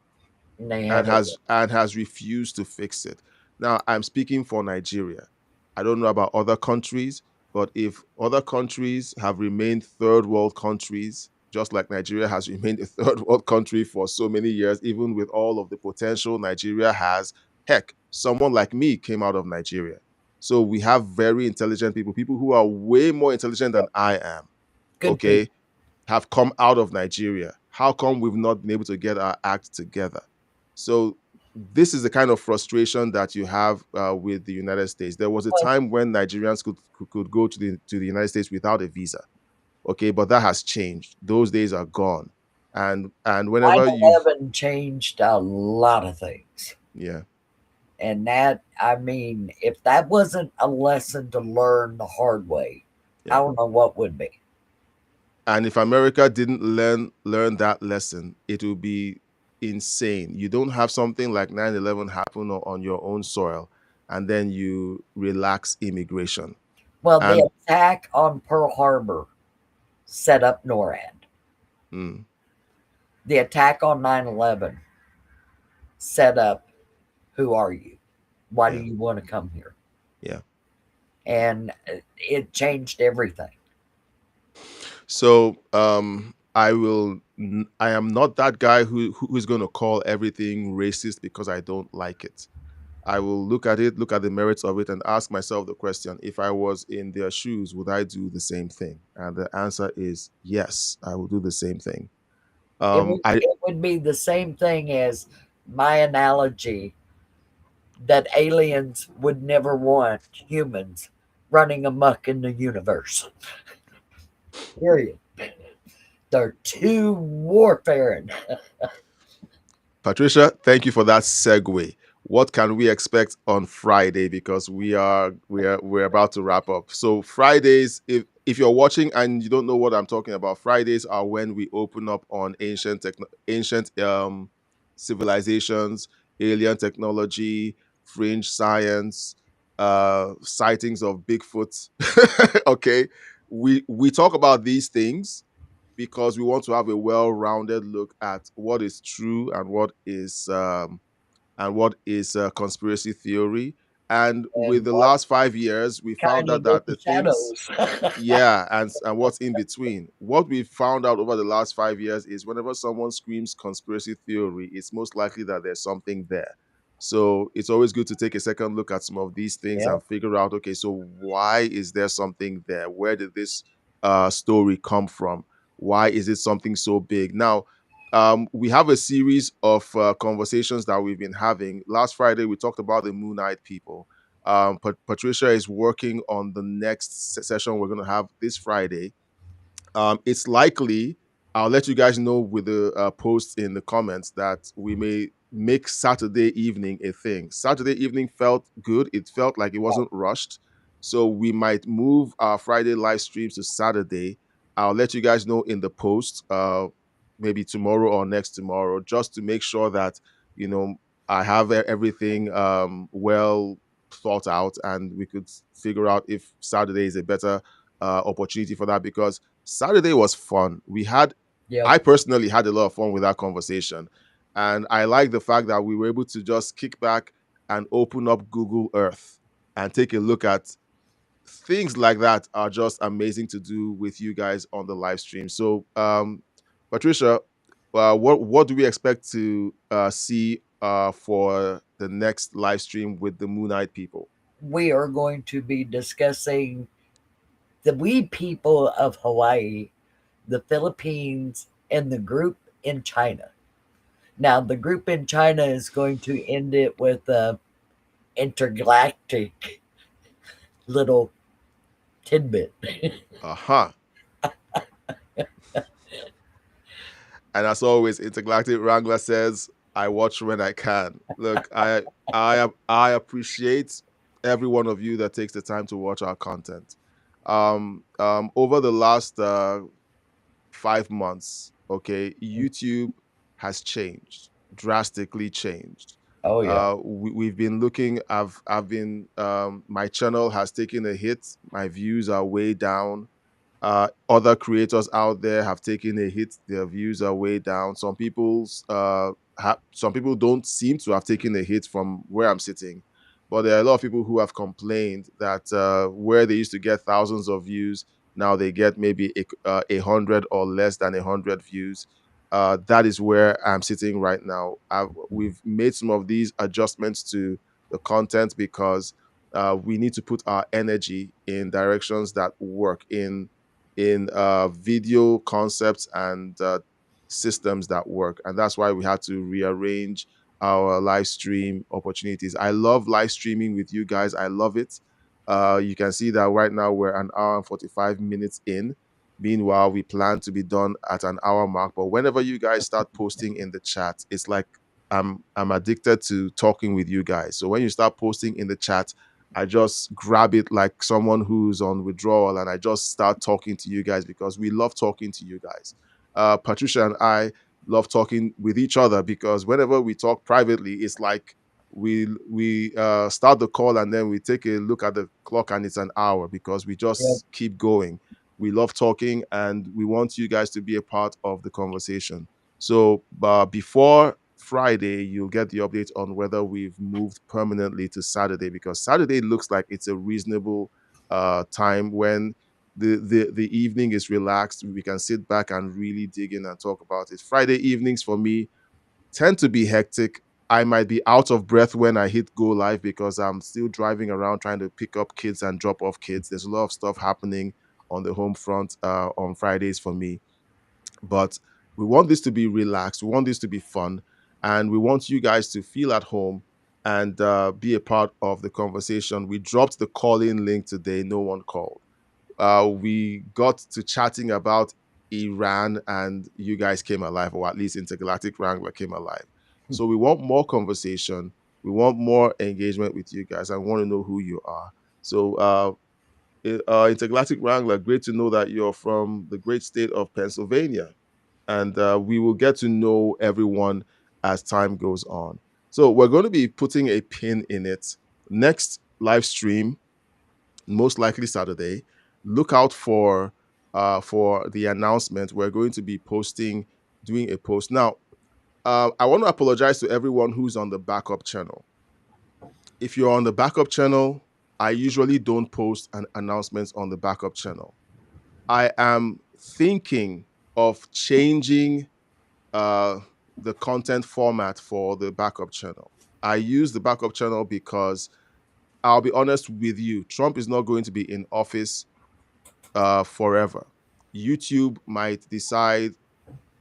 And they and haven't. has refused to fix it. Now, I'm speaking for Nigeria. I don't know about other countries, but if other countries have remained third world countries, just like Nigeria has remained a third world country for so many years, even with all of the potential Nigeria has, heck, someone like me came out of Nigeria. So we have very intelligent people who are way more intelligent than I am, Good people. okay, have come out of Nigeria. How come we've not been able to get our act together? So this is the kind of frustration that you have with the United States. There was a Well, time when Nigerians could go to the United States without a visa, okay, but that has changed. Those days are gone, and whenever you, 9/11 changed a lot of things. yeah, And that, I mean, if that wasn't a lesson to learn the hard way, I yeah. don't know what would be. And if America didn't learn that lesson, it would be insane. You don't have something like 9/11 happen on your own soil, and then you relax immigration. Well, the And attack on Pearl Harbor set up NORAD. mm, The attack on 9/11 set up who are you? Why do yeah, you want to come here? yeah. And it changed everything. So I am not that guy who is going to call everything racist because I don't like it. I will look at it, look at the merits of it, and ask myself the question: if I was in their shoes, would I do the same thing? And the answer is yes, I will do the same thing. I It would be the same thing as my analogy that aliens would never want humans running amok in the universe. Period. They're too warfaring. Patricia, thank you for that segue. What can we expect on Friday? Because we're about to wrap up. So Fridays, if you're watching and you don't know what I'm talking about, Fridays are when we open up on ancient civilizations, alien technology, fringe science, sightings of Bigfoot. Okay, we talk about these things because we want to have a well-rounded look at what is true and what is conspiracy theory. And with And the what last 5 years, we found kind out of in that the the things, shadows. yeah, and what's in between. What we found out over the last 5 years is whenever someone screams conspiracy theory, it's most likely that there's something there. So it's always good to take a second look at some of these things Yep. and figure out, okay, so why is there something there? Where did this story come from? Why is it something so big? Now, we have a series of conversations that we've been having. Last Friday, we talked about the Moonite people. Patricia is working on the next session we're going to have this Friday. It's likely, I'll let you guys know with the posts in the comments, that we may make Saturday evening a thing. Saturday evening felt good. It felt like it wasn't rushed. So we might move our Friday live streams to Saturday. I'll let you guys know in the post, maybe tomorrow or next tomorrow, just to make sure that, you know, I have everything well thought out and we could figure out if Saturday is a better opportunity for that, because Saturday was fun. Yep. I personally had a lot of fun with that conversation. And I like the fact that we were able to just kick back and open up Google Earth and take a look at things like that. Are just amazing to do with you guys on the live stream. So, Patricia, what do we expect to see for the next live stream with the Moonite people? We are going to be discussing the we people of Hawaii, the Philippines, and the group in China. Now, the group in China is going to end it with a intergalactic little tidbit. Uh-huh. And as always, Intergalactic Wrangler says, "I watch when I can." Look, I appreciate every one of you that takes the time to watch our content. Over the last 5 months, okay, YouTube has changed, drastically changed. Oh yeah. We've been looking. I've been my channel has taken a hit. My views are way down. Other creators out there have taken a hit. Their views are way down. Some people don't seem to have taken a hit from where I'm sitting, but there are a lot of people who have complained that where they used to get thousands of views, now they get maybe 100 or less than 100 views. That is where I'm sitting right now. We've made some of these adjustments to the content because we need to put our energy in directions that work in video concepts and systems that work. And that's why we had to rearrange our live stream opportunities. I love live streaming with you guys. I love it. You can see that right now we're an hour and 45 minutes in. Meanwhile, we plan to be done at an hour mark. But whenever you guys start posting in the chat, it's like I'm addicted to talking with you guys. So when you start posting in the chat, I just grab it like someone who's on withdrawal and I just start talking to you guys because we love talking to you guys. Patricia and I love talking with each other because whenever we talk privately, it's like we start the call and then we take a look at the clock and it's an hour because we Yep. just keep going. We love talking and we want you guys to be a part of the conversation. So before Friday, you'll get the update on whether we've moved permanently to Saturday because Saturday looks like it's a reasonable time when the evening is relaxed. We can sit back and really dig in and talk about it. Friday evenings for me tend to be hectic. I might be out of breath when I hit go live because I'm still driving around trying to pick up kids and drop off kids. There's a lot of stuff happening on the home front on Fridays for me. But we want this to be relaxed. We want this to be fun. And we want you guys to feel at home and be a part of the conversation. We dropped the call-in link today. No one called. We got to chatting about Iran and you guys came alive, or at least Intergalactic Wrangler came alive. So we want more conversation. We want more engagement with you guys. I want to know who you are. So Intergalactic Wrangler, great to know that you're from the great state of Pennsylvania. And we will get to know everyone as time goes on. So we're going to be putting a pin in it. Next live stream, most likely Saturday. Look out for the announcement. We're going to be doing a post. Now, I want to apologize to everyone who's on the backup channel. If you're on the backup channel, I usually don't post announcements on the backup channel. I am thinking of changing the content format for the backup channel. I use the backup channel because I'll be honest with you, Trump is not going to be in office forever. YouTube might decide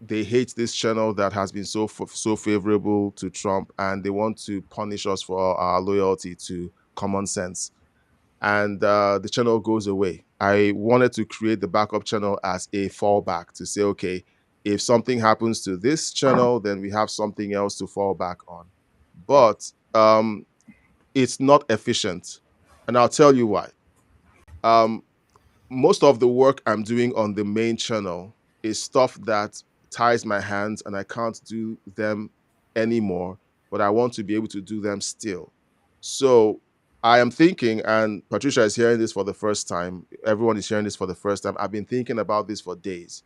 they hate this channel that has been so favorable to Trump, and they want to punish us for our loyalty to common sense. And the channel goes away. I wanted to create the backup channel as a fallback to say, okay, if something happens to this channel, then we have something else to fall back on. But it's not efficient. And I'll tell you why. Most of the work I'm doing on the main channel is stuff that ties my hands and I can't do them anymore, but I want to be able to do them still. So I am thinking, and Patricia is hearing this for the first time, everyone is hearing this for the first time. I've been thinking about this for days.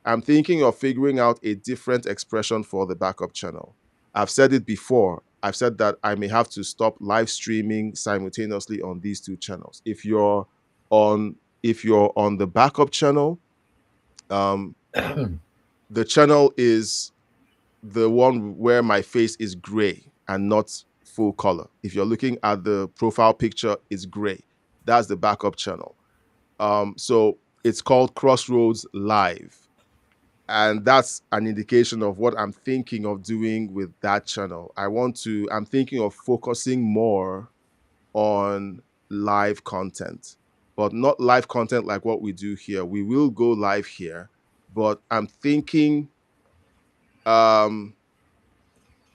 I'm thinking of figuring out a different expression for the backup channel. I've said it before. I've said that I may have to stop live streaming simultaneously on these two channels. If you're on the backup channel, the channel is the one where my face is gray and not full color. If you're looking at the profile picture, it's gray. That's the backup channel. So it's called Crossroads Live. And that's an indication of what I'm thinking of doing with that channel. I'm thinking of focusing more on live content, but not live content like what we do here. We will go live here, but I'm thinking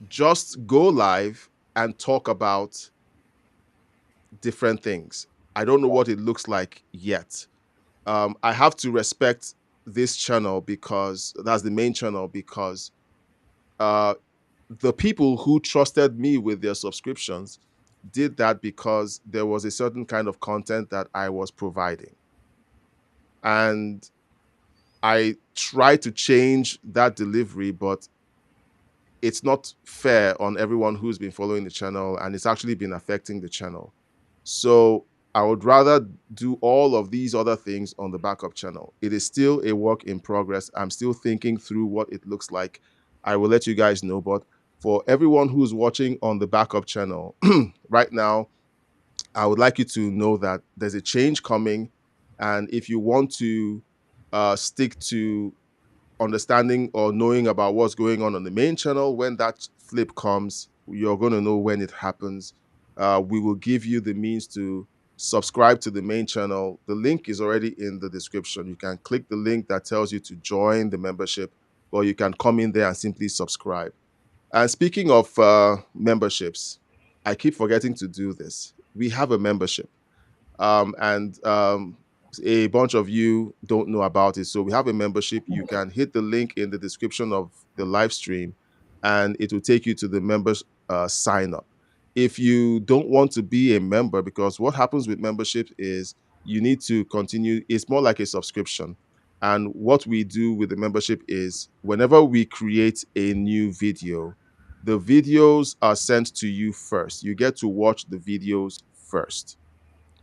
just go live and talk about different things. I don't know what it looks like yet. I have to respect this channel because that's the main channel because the people who trusted me with their subscriptions did that because there was a certain kind of content that I was providing. And I tried to change that delivery, but it's not fair on everyone who's been following the channel, and it's actually been affecting the channel. So I would rather do all of these other things on the backup channel. It is still a work in progress. I'm still thinking through what it looks like. I will let you guys know. But for everyone who's watching on the backup channel right now, I would like you to know that there's a change coming. And if you want to stick to understanding or knowing about what's going on the main channel, when that flip comes, you're going to know when it happens. We will give you the means to subscribe to the main channel. The link is already in the description. You can click the link that tells you to join the membership, or you can come in there and simply subscribe. And speaking of memberships, I keep forgetting to do this. We have a membership. And a bunch of you don't know about it. So we have a membership. You can hit the link in the description of the live stream, and it will take you to the members sign up. If you don't want to be a member, because what happens with membership is you need to continue, it's more like a subscription. And what we do with the membership is whenever we create a new video, the videos are sent to you first. You get to watch the videos first.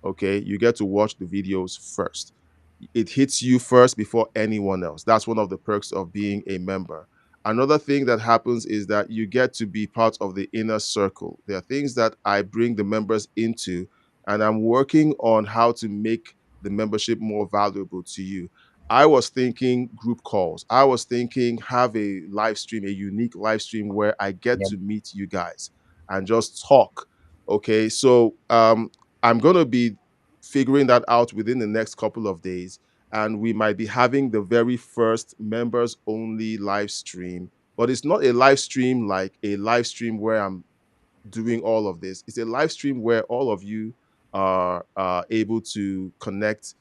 Okay, you get to watch the videos first. It hits you first before anyone else. That's one of the perks of being a member. Another thing that happens is that you get to be part of the inner circle. There are things that I bring the members into, and I'm working on how to make the membership more valuable to you. I was thinking group calls. I was thinking have a live stream, a unique live stream where I get Yep. to meet you guys and just talk. Okay, so I'm going to be figuring that out within the next couple of days. And we might be having the very first members only live stream. But it's not a live stream like a live stream where I'm doing all of this. It's a live stream where all of you are able to connect.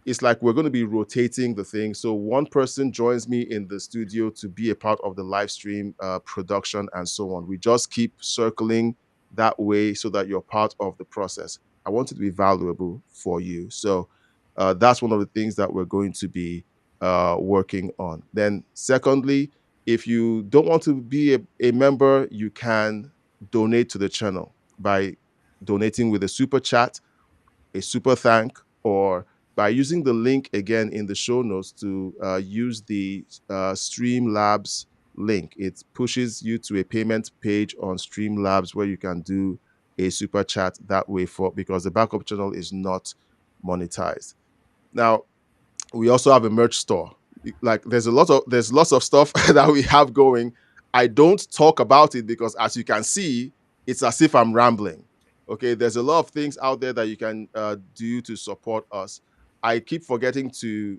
It's like we're going to be rotating the thing. So one person joins me in the studio to be a part of the live stream production and so on. We just keep circling that way so that you're part of the process. I want it to be valuable for you. So that's one of the things that we're going to be working on. Then secondly, if you don't want to be a member, you can donate to the channel by donating with a super chat, a super thank, or by using the link again in the show notes to use the Streamlabs link. It pushes you to a payment page on Streamlabs where you can do a super chat that way for, because the backup channel is not monetized. Now, we also have a merch store. Like there's lots of stuff that we have going. I don't talk about it because as you can see, it's as if I'm rambling. Okay, there's a lot of things out there that you can do to support us. I keep forgetting to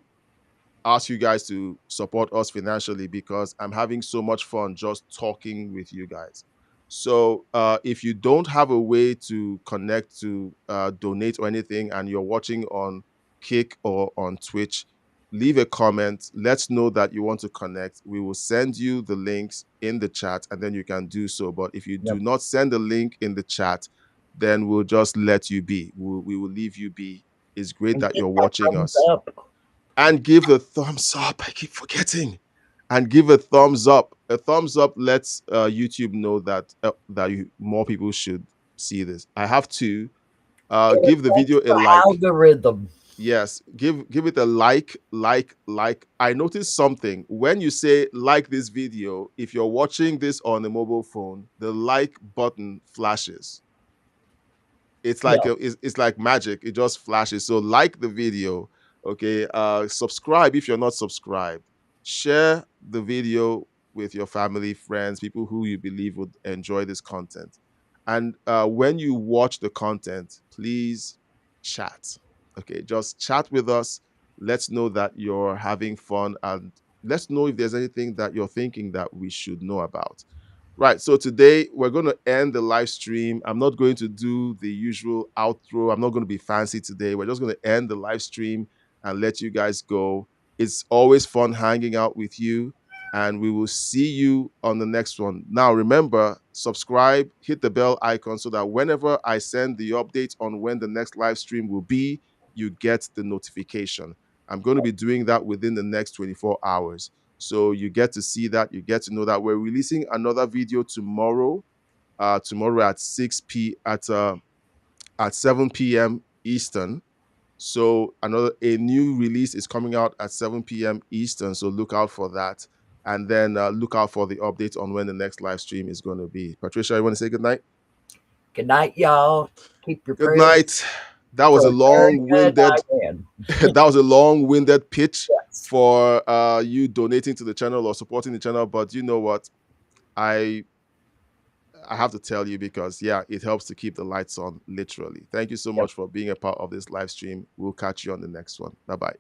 ask you guys to support us financially because I'm having so much fun just talking with you guys. So if you don't have a way to connect to donate or anything, and you're watching on Kick or on Twitch, leave a comment. Let's know that you want to connect. We will send you the links in the chat, and then you can do so. But if you do not send the link in the chat, then we'll just let you be. We will leave you be. It's great And that get you're that watching thumbs us. up. And give the thumbs up. I keep forgetting. And give a thumbs up. A thumbs up lets YouTube know that more people should see this. I have to give the video a For like. algorithm. Yes, give it a like. I noticed something when you say like this video. If you're watching this on a mobile phone, the like button flashes. It's like it's like magic. It just flashes. So like the video. Okay, subscribe if you're not subscribed. Share the video with your family, friends, people who you believe would enjoy this content. And when you watch the content, please chat. Okay, just chat with us. Let's know that you're having fun, and let's know if there's anything that you're thinking that we should know about. Right. So today we're going to end the live stream. I'm not going to do the usual outro. I'm not going to be fancy today. We're just going to end the live stream and let you guys go. It's always fun hanging out with you. and we will see you on the next one. Now, remember, subscribe, hit the bell icon so that whenever I send the update on when the next live stream will be, you get the notification. I'm going to be doing that within the next 24 hours. So you get to see that, you get to know that we're releasing another video tomorrow, tomorrow at 7 p.m. Eastern. So a new release is coming out at 7 p.m. Eastern. So look out for that. And then look out for the update on when the next live stream is going to be. Patricia, you want to say good night? Good night, y'all. Keep your Good prayers. night. That was a long-winded that was a long-winded pitch for you donating to the channel or supporting the channel. But you know what? I have to tell you because, yeah, it helps to keep the lights on, literally. Thank you so much for being a part of this live stream. We'll catch you on the next one. Bye-bye.